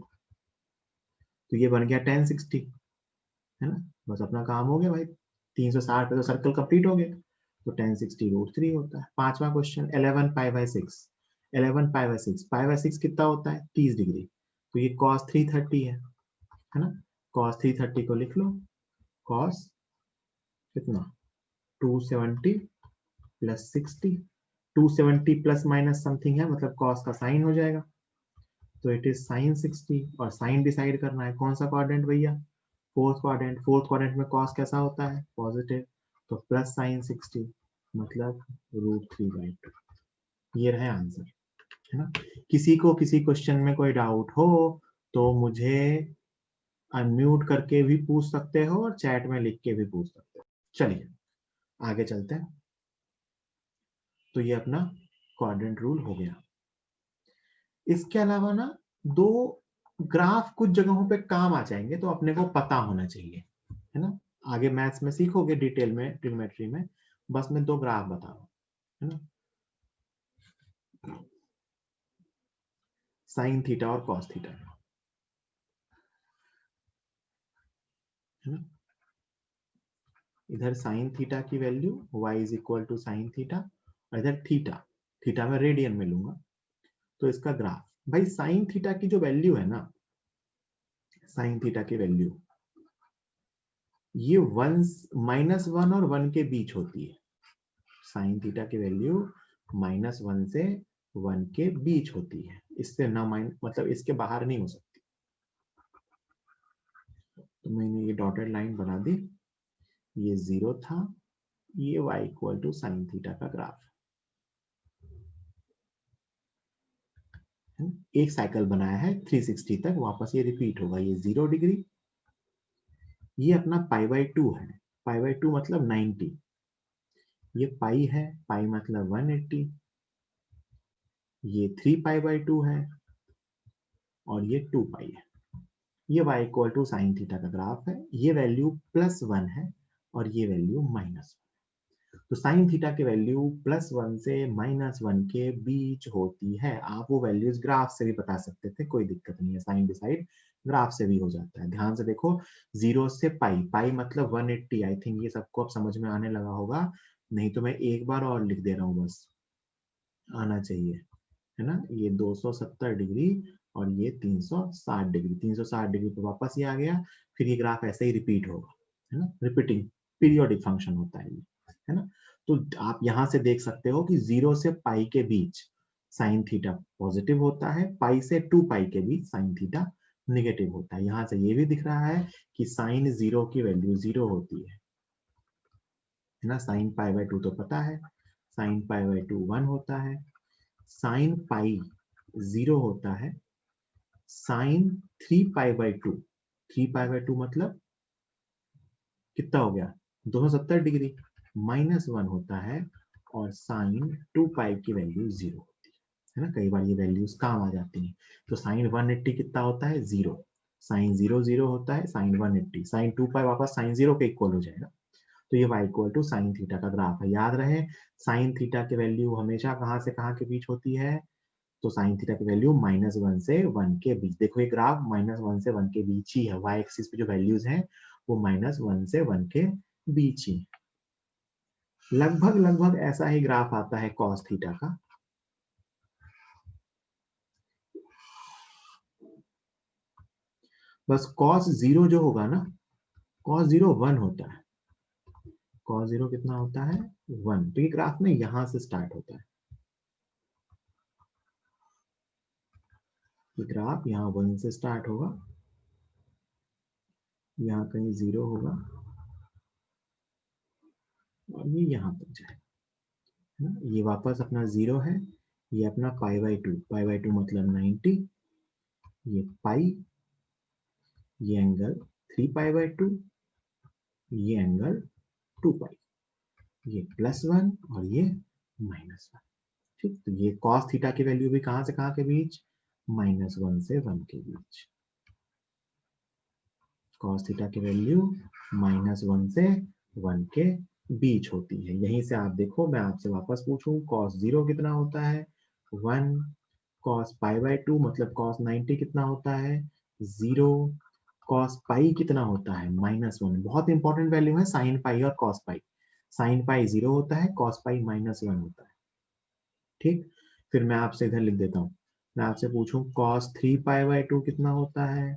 तो ये बन गया 1060, है ना, बस अपना काम हो गया भाई, 360 पे तो सर्कल कंप्लीट हो गया, तो 1060√3 होता है। पांचवा क्वेश्चन, 11π/6, 11π/6, π/6 कितना होता है, 30 डिग्री, तो ये cos 330 है ना, cos 330 को लिख लो, cos कितना 270 प्लस 60, 270 प्लस माइनस समथिंग है, मतलब cos का साइन हो जाएगा, तो इट इज साइन 60, और साइन डिसाइड करना है कौन सा क्वाड्रेंट भैया, फोर्थ क्वाड्रेंट, फोर्थ क्वाड्रेंट में cos कैसा होता है, पॉजिटिव, तो प्लस साइन 60 मतलब √3/2, ये रहे आंसर, है ना। किसी को किसी क्वेश्चन में कोई डाउट हो तो मुझे अनम्यूट करके भी पूछ सकते हो और चैट में लिख के भी पूछ सकते हो। चलिए आगे चलते हैं, तो ये अपना क्वाड्रेंट रूल हो गया। इसके अलावा ना दो ग्राफ कुछ जगहों पे काम आ जाएंगे, तो अपने को पता होना चाहिए, है ना, आगे मैथ्स में सीखोगे डिटेल में ट्रिग्नोमेट्री में, बस मैं दो ग्राफ बता रहा हूं, है ना, साइन थीटा और कॉस थीटा, है ना, इधर साइन थीटा की value y is equal to sine theta, और इधर थीटा, थीटा में रेडियन में लूंगा, तो इसका ग्राफ, भाई साइन थीटा की जो वैल्यू है ना, साइन थीटा की वैल्यू ये -1 और 1 के बीच होती है, साइन थीटा की वैल्यू -1 से 1 के बीच होती है, इससे ना मतलब इसके बाहर नहीं हो सकती, तो मैंने ये डॉटेड लाइन बना दी, ये 0 था, ये y equal to sine theta का ग्राफ, एक साइकिल बनाया है 360 तक, वापस ये रिपीट होगा, ये 0 डिग्री, ये अपना π/2 है, π/2 मतलब 90, ये पाई है, पाई मतलब 180, ये 3π/2 है, और ये 2π है, ये y equal to sine theta का ग्राफ है, ये वैल्यू +1 है और ये वैल्यू -1, तो साइन थीटा की वैल्यू +1 से -1 के बीच होती है, आप वो वैल्यूज ग्राफ से भी बता सकते थे, कोई दिक्कत नहीं है, साइन डिसाइड ग्राफ से भी हो जाता है। ध्यान से देखो, 0 से पाई, पाई मतलब 180, आई थिंक ये सबको अब समझ में आने लगा होगा, नहीं तो मैं एक बार और लिख दे रहा हूँ, बस आना चाहिए, है ना, ये 270 डिग्री और ये 360 डिग्री, 360 डिग्री पे वापस ये आ गया, फिर ये ग्राफ ऐसे ही रिपीट होगा, है ना, रिपीटिंग पीरियोडिक फंक्शन होता है ये, है ना, तो आप यहां से देख सकते हो कि 0 से पाई के बीच साइन थीटा पॉजिटिव होता है, पाई से 2π के बीच साइन थीटा निगेटिव होता है। यहां से ये भी दिख रहा है कि साइन 0 की वैल्यू 0 होती है ना। साइन पाई बाय 2 तो पता है, साइन पाई बाय 2 1 होता है, साइन पाई 0 होता है, sine 3 pi by 2, 3 pi by 2 मतलब कितना हो गया 270 डिग्री, -1 होता है, और साइन 2 पाई की वैल्यू 0 होती है ना। कई बार ये वैल्यूज काम आ जाती हैं। तो साइन 180 कितना होता है 0, साइन 0 0 होता है, साइन 180, साइन 2 पाई वापस साइन 0 के इक्वल हो जाएगा। तो ये y equal to sine theta का ग्राफ है। याद रहे साइन थीटा की वैल्यू हमेशा कहां से कहां के बीच होती है, तो साइन थीटा की वैल्यू -1 से 1 के बीच। देखो ये ग्राफ -1 से 1 के बीच ही है, y एक्सिस पे जो वैल्यूज हैं वो -1 से 1 के बीच ही। लगभग लगभग ऐसा ही ग्राफ आता है cos थीटा का। बस cos 0 जो होगा ना, cos 0 1 होता है, cos 0 कितना होता है 1। तो ये ग्राफ में यहां से स्टार्ट होता है, ये ग्राफ यहाँ 1 से स्टार्ट होगा, यहाँ कहीं 0 होगा, और ये यहाँ तक जाएगा ना। ये वापस अपना 0 है, ये अपना पाई बाय 2, पाई बाय 2 मतलब 90, ये पाई, ये एंगल 3 पाई बाय 2, ये एंगल 2 पाई, ये +1 और ये -1। ठीक, तो ये cos थीटा की वैल्यू भी कहां से कहां के बीच, -1 से 1 के बीच। cos थीटा की वैल्यू -1 से 1 के बीच होती है। यहीं से आप देखो, मैं आपसे वापस पूछूं cos 0 कितना होता है 1, cos पाई बाय 2 मतलब cos 90 कितना होता है 0, cos पाई कितना होता है -1। बहुत इंपॉर्टेंट वैल्यू है साइन पाई और cos पाई। साइन पाई 0 होता है, cos पाई -1 होता है। ठीक, फिर मैं आपसे इधर लिख देता हूँ, मैं आपसे पूछूं cos 3 पाई बाय 2 कितना होता है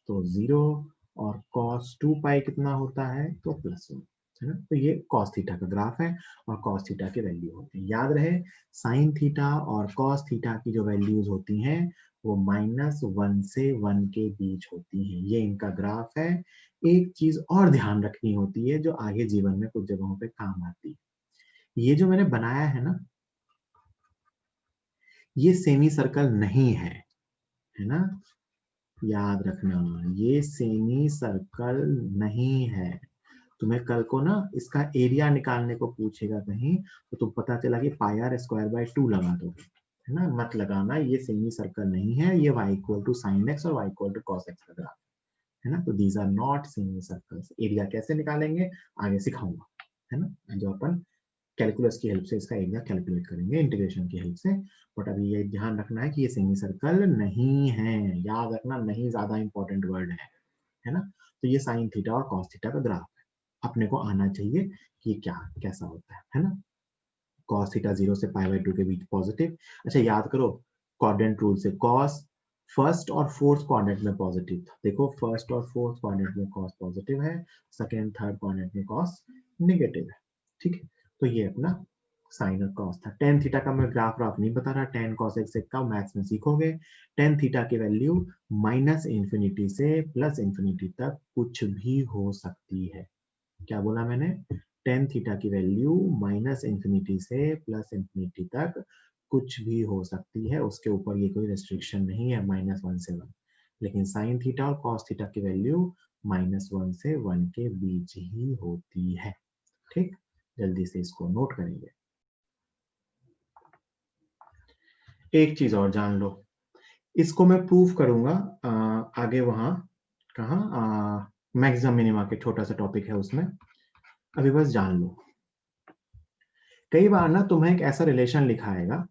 तो 0, और cos 2 पाई कितना होता है तो +1, है ना। तो ये cos थीटा का ग्राफ है और cos थीटा की वैल्यू होती है। याद रहे साइन थीटा और cos थीटा की जो वैल्यूज होती हैं वो -1 से 1 के बीच होती हैं। ये इनका ग्राफ है। एक चीज और ध्यान रखनी होती है जो आगे जीवन में कुछ जगहों पे काम आती है। ये जो मैंने बनाया है ना, ये सेमी सर्कल नहीं है ना। याद रखना, ये सेमी सर्कल नहीं है। तुम्हें कल को ना इसका एरिया निकालने को पूछेगा कहीं, तो तुम पता चला कि πr²/2 लगा दोगे, है ना। मत लगाना, ये सेमी सर्कल नहीं है, ये y equal to sine x और y equal to cos x का ग्राफ है ना। तो these are not semicircles. Area कैसे निकालेंगे आगे सिखाऊंगा, है ना, जो अपन कैलकुलस की हेल्प से इसका एरिया कैलकुलेट करेंगे, इंटीग्रेशन की हेल्प से। बट अभी ये ध्यान रखना है कि ये सेमी सर्कल नहीं है। याद रखना, नहीं ज्यादा इंपॉर्टेंट वर्ड है ना। तो ये साइन थीटा और कॉस थीटा का ग्राफ है, अपने को आना चाहिए कि ये क्या कैसा होता है ना। कॉस थीटा 0 से पाई बाय 2 के बीच पॉजिटिव। अच्छा याद करो क्वाड्रेंट रूल से, कॉस फर्स्ट और फोर्थ क्वाड्रेंट में पॉजिटिव था। देखो फर्स्ट और फोर्थ क्वाड्रेंट में कॉस पॉजिटिव है, सेकेंड थर्ड क्वाड्रेंट में कॉस नेगेटिव है। ठीक है, तो ये अपना साइन और कॉस था। टेन थीटा का मैं ग्राफ नहीं बता रहा, टेन कॉस एक्स का मैथ्स में सीखोगे। टेन थीटा की वैल्यू -∞ से +∞ तक कुछ भी हो सकती है। क्या बोला मैंने, टेन थीटा की वैल्यू -∞ से +∞ तक कुछ भी हो सकती है, उसके ऊपर ये कोई रेस्ट्रिक्शन नहीं है -1 से 1। लेकिन साइन थीटा और कॉस थीटा की वैल्यू -1 से 1 के बीच ही होती है। ठीक, जल्दी से इसको नोट करेंगे। एक चीज और जान लो, इसको मैं प्रूव करूंगा आगे, वहां कहा मैक्सिमम मिनिमा के छोटा सा टॉपिक है उसमें, अभी बस जान लो। कई बार ना तुम्हें एक ऐसा रिलेशन लिखा आएगा,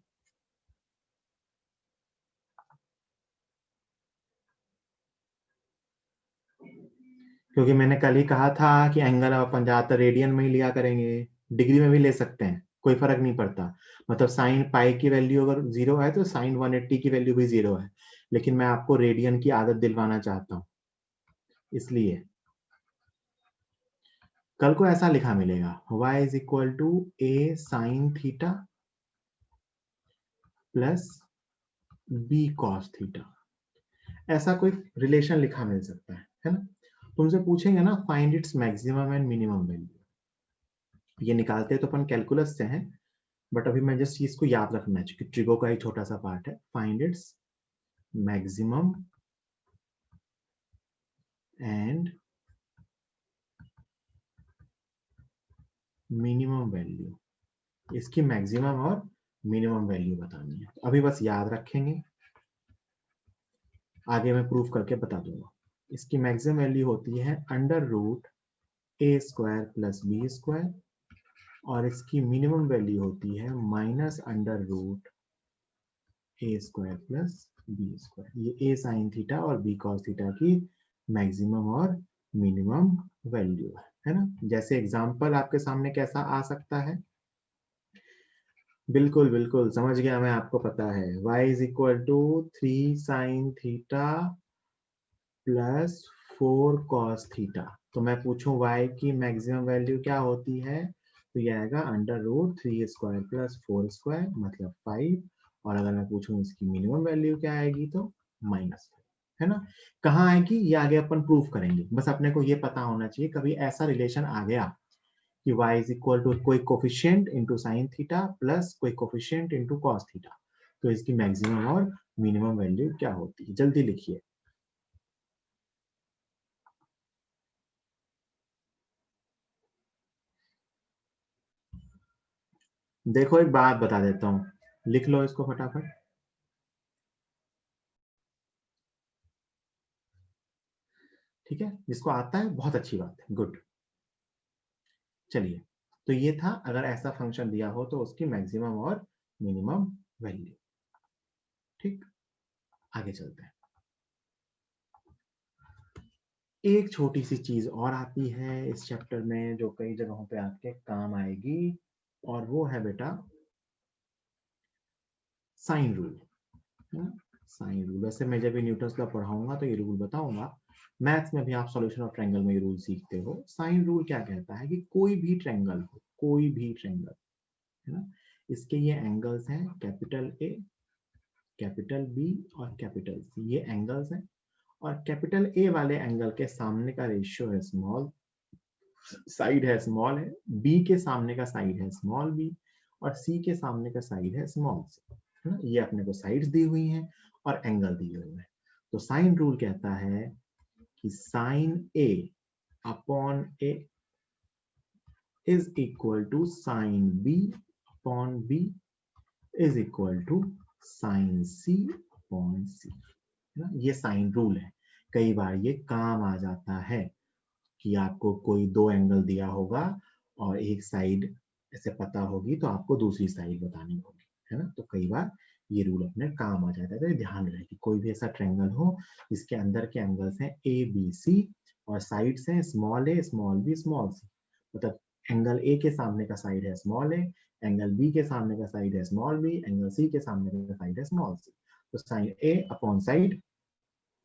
क्योंकि मैंने कल ही कहा था कि एंगल अपन ज्यादातर रेडियन में ही लिया करेंगे, डिग्री में भी ले सकते हैं, कोई फर्क नहीं पड़ता। मतलब साइन पाई की वैल्यू अगर 0 है तो साइन 180 की वैल्यू भी 0 है, लेकिन मैं आपको रेडियन की आदत दिलवाना चाहता हूं, इसलिए कल को ऐसा लिखा मिलेगा y is equal to a sine theta plus b cos theta. ऐसा कोई रिलेशन लिखा मिल सकता है ना। तुमसे पूछेंगे ना find its maximum and minimum value, ये निकालते तो अपन कैलकुलस से हैं, बट अभी मैं जस्ट चीज को याद रखना है क्योंकि ट्रिगो का ही छोटा सा पार्ट है। Find its maximum and minimum value, इसकी मैक्सिमम और मिनिमम वैल्यू बतानी है। अभी बस याद रखेंगे, आगे मैं प्रूफ करके बता दूंगा। इसकी मैक्सिमम वैल्यू होती है अंडर रूट ए स्क्वायर प्लस बी स्क्वायर, और इसकी मिनिमम वैल्यू होती है माइनस अंडर रूट ए स्क्वायर प्लस बी स्क्वायर। ये ए साइन थीटा और बी कॉस थीटा की मैक्सिमम और मिनिमम वैल्यू है ना। जैसे एग्जांपल आपके सामने कैसा आ सकता है, बिल्कुल बिल्कुल समझ गया मैं, आपको पता है y is equal to 3 sine theta plus 4 cos theta. तो मैं पूछूं y की मैक्सिमम वैल्यू क्या होती है, तो ये आएगा under root 3 square plus 4 square मतलब 5, और अगर मैं पूछूं इसकी मिनिमम वैल्यू क्या आएगी तो -5, है ना। कहाँ आएगी ये आगे अपन प्रूफ करेंगे, बस अपने को ये पता होना चाहिए कभी ऐसा रिलेशन आ गया कि y इज इक्वल टू कोई coefficient into sine theta plus कोई कोफिशिएंट इंटू कॉस थीटा, तो इसकी मैक्सिमम और मिनिमम वैल्यू क्या होती है, जल्दी लिखिए। देखो एक बात बता देता हूँ, लिख लो इसको फटाफट। ठीक है, जिसको आता है बहुत अच्छी बात है, गुड। चलिए, तो ये था अगर ऐसा फंक्शन दिया हो तो उसकी मैक्सिमम और मिनिमम वैल्यू। ठीक, आगे चलते हैं। एक छोटी सी चीज और आती है इस चैप्टर में जो कई जगहों पे आपके काम आएगी, और वो है बेटा साइन रूल। साइन रूल, वैसे मैं जब भी न्यूटन का पढ़ाऊंगा तो ये रूल बताऊंगा। मैथ्स में भी आप सॉल्यूशन ऑफ ट्रायंगल में ये रूल सीखते हो। साइन रूल क्या कहता है कि कोई भी ट्रायंगल हो, कोई भी ट्रायंगल, है ना, इसके ये एंगल्स हैं कैपिटल ए, कैपिटल बी और कैपिटल सी, ये एंगल्स हैं। और कैपिटल ए वाले एंगल के सामने का रेशियो है स्मॉल, साइड है स्मॉल है, बी के सामने का साइड है स्मॉल बी, और सी के सामने का साइड है स्मॉल सी, है ना। ये अपने को साइड्स दी हुई हैं और एंगल दिए हुए हैं। तो साइन रूल कहता है कि sine A upon A is equal to sine B upon B is equal to sine C upon C, है ना। ये साइन रूल है। कई बार ये काम आ जाता है कि आपको कोई दो एंगल दिया होगा और एक साइड ऐसे पता होगी तो आपको दूसरी साइड बतानी होगी, है ना। तो कई बार ये रूल अपने काम आ जाता है। तो ध्यान रहे कि कोई भी ऐसा ट्रायंगल हो जिसके अंदर के एंगल्स हैं ए बी सी और साइड्स हैं स्मॉल ए स्मॉल बी स्मॉल सी, मतलब एंगल ए के सामने का साइड है स्मॉल ए, एंगल बी के सामने का साइड है स्मॉल बी, एंगल सी के सामने का साइड है स्मॉल सी। तो sine A upon side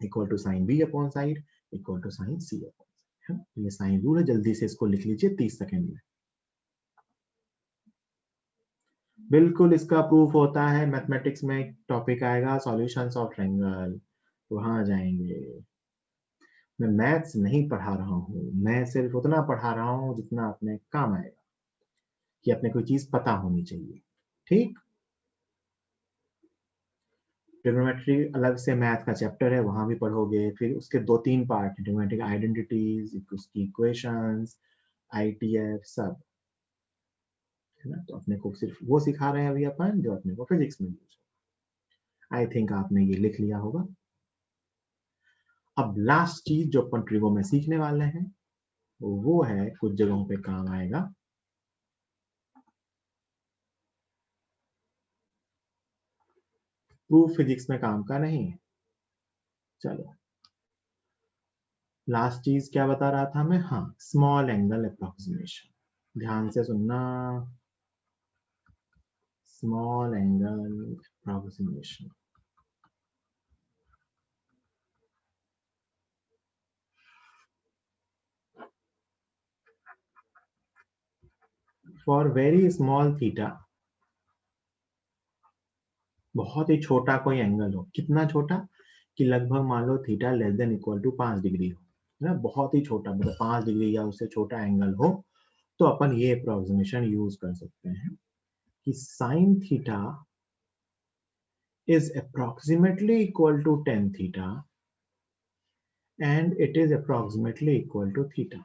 equal to sine B upon side equal to sine C upon, है ना। ये साइन रूल है, जल्दी से इसको लिख लीजिए 30 सेकेंड में। बिल्कुल इसका प्रूफ होता है मैथमेटिक्स में, एक टॉपिक आएगा सॉल्यूशंस ऑफ ट्रायंगल, वहां जाएंगे। मैं मैथ्स नहीं पढ़ा रहा हूँ, मैं सिर्फ उतना पढ़ा रहा हूँ जितना अपने काम आएगा, कि अपने कोई चीज पता होनी चाहिए। ठीक, ट्रिग्नोमेट्री अलग से मैथ का चैप्टर है, वहां भी पढ़ोगे। फिर उसके 2-3 पार्ट, ट्रिग्नोमेट्रिक आइडेंटिटीज, उसकी इक्वेशंस, आईटीएफ सब, है ना। तो अपने को सिर्फ वो सिखा रहे हैं अभी अपन जो अपने को फिजिक्स में यूज हो। आई थिंक आपने ये लिख लिया होगा। अब लास्ट चीज जो अपन ट्रिगो में सीखने वाले हैं वो है, कुछ जगहों पे काम आएगा, प्रूफ फिजिक्स में काम का नहीं है। चलो, लास्ट चीज क्या बता रहा था मैं, हाँ, स्मॉल एंगल अप्रोक्सीमेशन। ध्यान से सुनना, small angle approximation. For very small theta, बहुत ही छोटा कोई एंगल हो, कितना छोटा कि लगभग मान लो theta less than equal to 5 degree हो, है ना, बहुत ही छोटा, मतलब 5 डिग्री या उससे छोटा एंगल हो, तो अपन ये अप्रोक्सीमेशन यूज कर सकते हैं कि sine theta is approximately equal to tan theta and it is approximately equal to theta,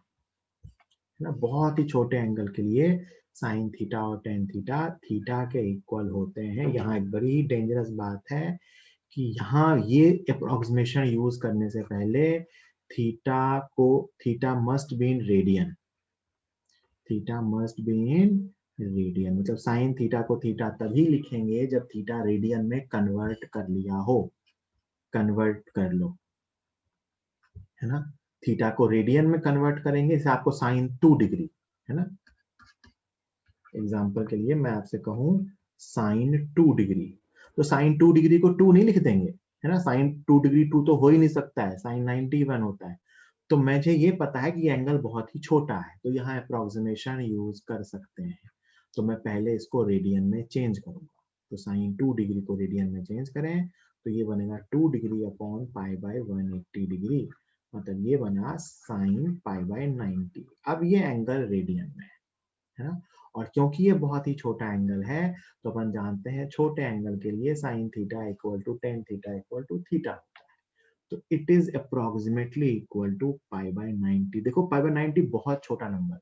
है ना। बहुत ही छोटे एंगल के लिए साइन थीटा और टेन थीटा थीटा के इक्वल होते हैं। यहाँ एक बड़ी डेंजरस बात है कि यहाँ ये अप्रोक्सीमेशन यूज करने से पहले theta must be in radian, theta must be in radian, मतलब साइन थीटा को थीटा तभी लिखेंगे जब थीटा रेडियन में कन्वर्ट कर लिया हो, कन्वर्ट कर लो, है ना। थीटा को रेडियन में कन्वर्ट करेंगे, इसे आपको साइन 2 डिग्री, है ना, एग्जांपल के लिए मैं आपसे कहूं साइन 2 डिग्री, तो साइन 2 डिग्री को 2 नहीं लिख देंगे, है ना, साइन 2 डिग्री 2 तो हो ही नहीं सकता है, साइन 91 होता है। तो मुझे ये पता है कि एंगल बहुत ही छोटा है, तो यहाँ अप्रोक्सीमेशन यूज कर सकते हैं। तो मैं पहले इसको रेडियन में चेंज करूंगा, तो साइन 2 डिग्री को रेडियन में चेंज करें तो ये बनेगा 2 degree upon pi by 180 degree, मतलब ये बना साइन पाई बाय 90। अब ये एंगल रेडियन में है ना, और क्योंकि ये बहुत ही छोटा एंगल है तो अपन जानते हैं छोटे एंगल के लिए sine theta equal to tan theta equal to theta, तो it is approximately equal to pi by 90। देखो पाई बाय 90 बहुत छोटा नंबर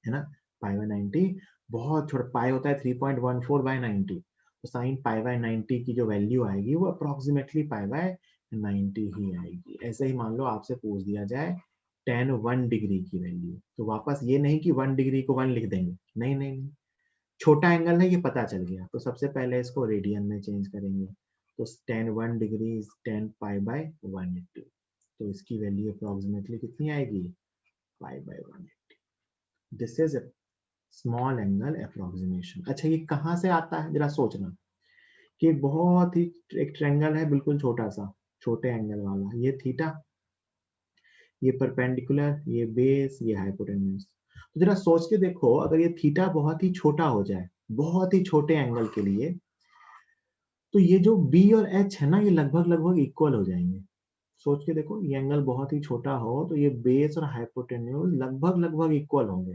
है ना, पाई बाय 90 बहुत छोटा, पाई होता है 3.14 बाय 90, तो साइन पाई बाय 90 की जो वैल्यू आएगी वो अप्रोक्सीमेटली पाई बाय 90 ही आएगी। ऐसे ही मान लो आपसे पूछ दिया जाए tan 1 डिग्री की वैल्यू, तो वापस ये नहीं कि 1 डिग्री को 1 लिख देंगे, नहीं नहीं नहीं, छोटा एंगल है ये पता चल गया, तो सबसे पहले इसको रेडियन में चेंज करेंगे, तो tan 1 degree is tan pi by 180, तो इसकी वैल्यू अप्रोक्सीमेटली कितनी आएगी, pi by 180। This is small angle approximation. अच्छा ये कहाँ से आता है जरा सोचना, कि बहुत ही एक ट्रायंगल है बिल्कुल छोटा सा, छोटे एंगल वाला, ये थीटा, ये परपेंडिकुलर, ये बेस, ये हाइपोटेन्यूज। तो जरा सोच के देखो अगर ये थीटा बहुत ही छोटा हो जाए बहुत ही छोटे एंगल के लिए, तो ये जो बी और एच है ना ये लगभग लगभग इक्वल हो जाएंगे। सोच के देखो ये एंगल बहुत ही छोटा हो तो ये बेस और हाइपोटेन्यूज लगभग लगभग इक्वल होंगे,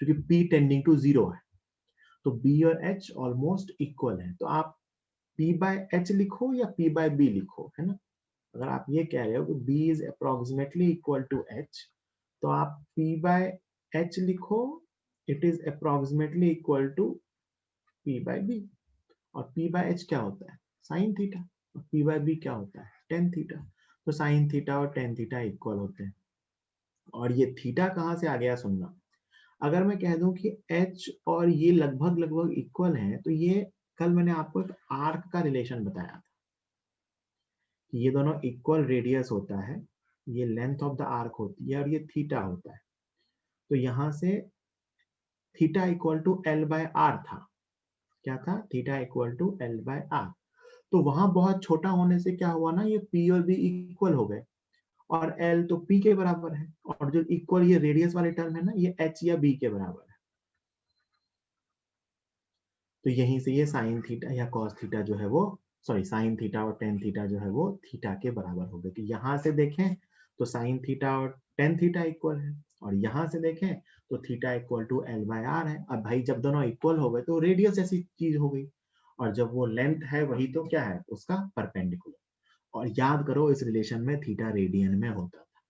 क्योंकि पी टेंडिंग टू जीरो है, तो बी और एच ऑलमोस्ट इक्वल है। तो आप पी बाय एच लिखो या पी बाय बी लिखो, है ना, अगर आप ये कह रहे हो कि B is approximately equal to H, तो आप पी बाय एच लिखो, it is approximately equal to P by B, और पी बाय एच क्या होता है, साइन थीटा, और पी बाय बी क्या होता है, टेन थीटा, तो साइन थीटा और टेन थीटा इक्वल होते हैं। और ये थीटा कहाँ से आ गया सुनना, अगर मैं कह दूं कि एच और ये लगभग लगभग इक्वल हैं, तो ये कल मैंने आपको एक आर्क का रिलेशन बताया था कि ये दोनों इक्वल रेडियस होता है, ये लेंथ ऑफ द आर्क होती है और ये थीटा होता है, तो यहां से theta equal to L by R था, क्या था, theta equal to L by R, तो वहां बहुत छोटा होने से क्या हुआ ना, ये पी और बी इक्वल हो गए, और एल तो पी के बराबर है, और जो इक्वल ये रेडियस वाले टर्म है ना ये एच या बी के बराबर है, तो यहीं से ये साइन थीटा या कॉस थीटा जो है वो, सॉरी साइन थीटा और टेन थीटा जो है वो थीटा के बराबर हो गए। तो यहां से देखें तो साइन थीटा और टेन थीटा इक्वल है, और यहां से देखें तो theta equal to L by R है। अब भाई जब दोनों इक्वल हो गए तो रेडियस ऐसी चीज हो गई, और जब वो लेंथ है वही तो क्या है उसका परपेंडिकुलर, और याद करो इस रिलेशन में थीटा रेडियन में होता था,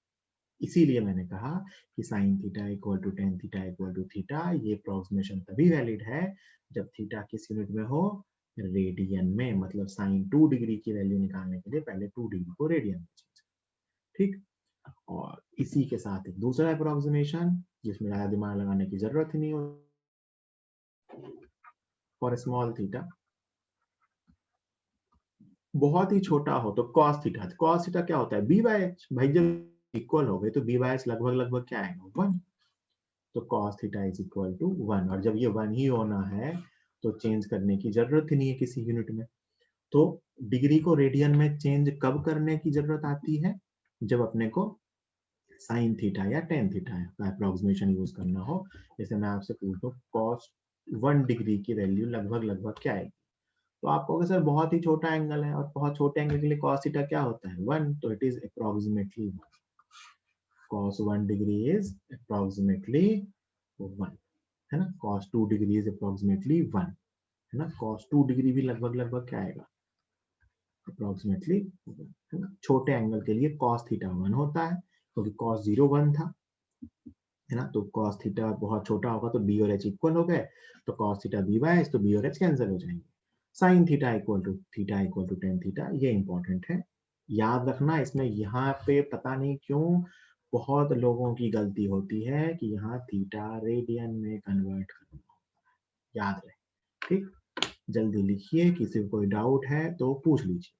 इसीलिए मैंने कहा कि sine theta equal to tan theta equal to theta, ये अप्रोक्सीमेशन तभी वैलिड है जब थीटा किस यूनिट में हो, रेडियन में, मतलब साइन 2 डिग्री की वैल्यू निकालने के लिए पहले 2 डिग्री को रेडियन में चेंज, ठीक। और इसी के साथ एक दूसरा अप्रोक्सीमेशन जिसमें ज्यादा दिमाग लगाने की जरूरत ही नहीं हो, फॉर स्मॉल थीटा बहुत ही छोटा हो तो कॉस थीटा, कॉस थीटा क्या होता है बी बाय एच, भाई जब इक्वल हो गए तो बी बाय एच लगभग लगभग क्या आएगा, वन, तो cos theta is equal to 1, और जब ये 1 ही होना है तो चेंज करने की जरूरत ही नहीं है किसी यूनिट में। तो डिग्री को रेडियन में चेंज कब करने की जरूरत आती है, जब अपने को साइन थीटा या टेन थीटा का अप्रोक्सीमेशन यूज करना हो। जैसे मैं आपसे पूछ दूं cos 1 डिग्री की वैल्यू लगभग लगभग क्या आएगी, तो आप कहोगे सर बहुत ही छोटा एंगल है, और बहुत छोटे एंगल के लिए cos थीटा क्या होता है 1, तो it is approximately 1। cos 1 degree is approximately 1, है ना। cos 2 डिग्री इज अप्रोक्सीमेटली 1, है ना। cos 2 डिग्री भी लगभग क्या आएगा, अप्रोक्सीमेटली, है ना। छोटे एंगल के लिए cos थीटा 1 होता है, क्योंकि cos 0 1 था, है ना। तो cos थीटा बहुत छोटा होगा तो b और h इक्वल हो गए, तो cos theta b by h, तो b और h कैंसिल हो जाएंगे। sin theta equal to tan theta, ये इंपॉर्टेंट है, याद रखना। इसमें यहाँ पे पता नहीं क्यों बहुत लोगों की गलती होती है कि यहाँ थीटा रेडियन में कन्वर्ट करना, याद रहे, ठीक। जल्दी लिखिए, किसी को कोई डाउट है तो पूछ लीजिए।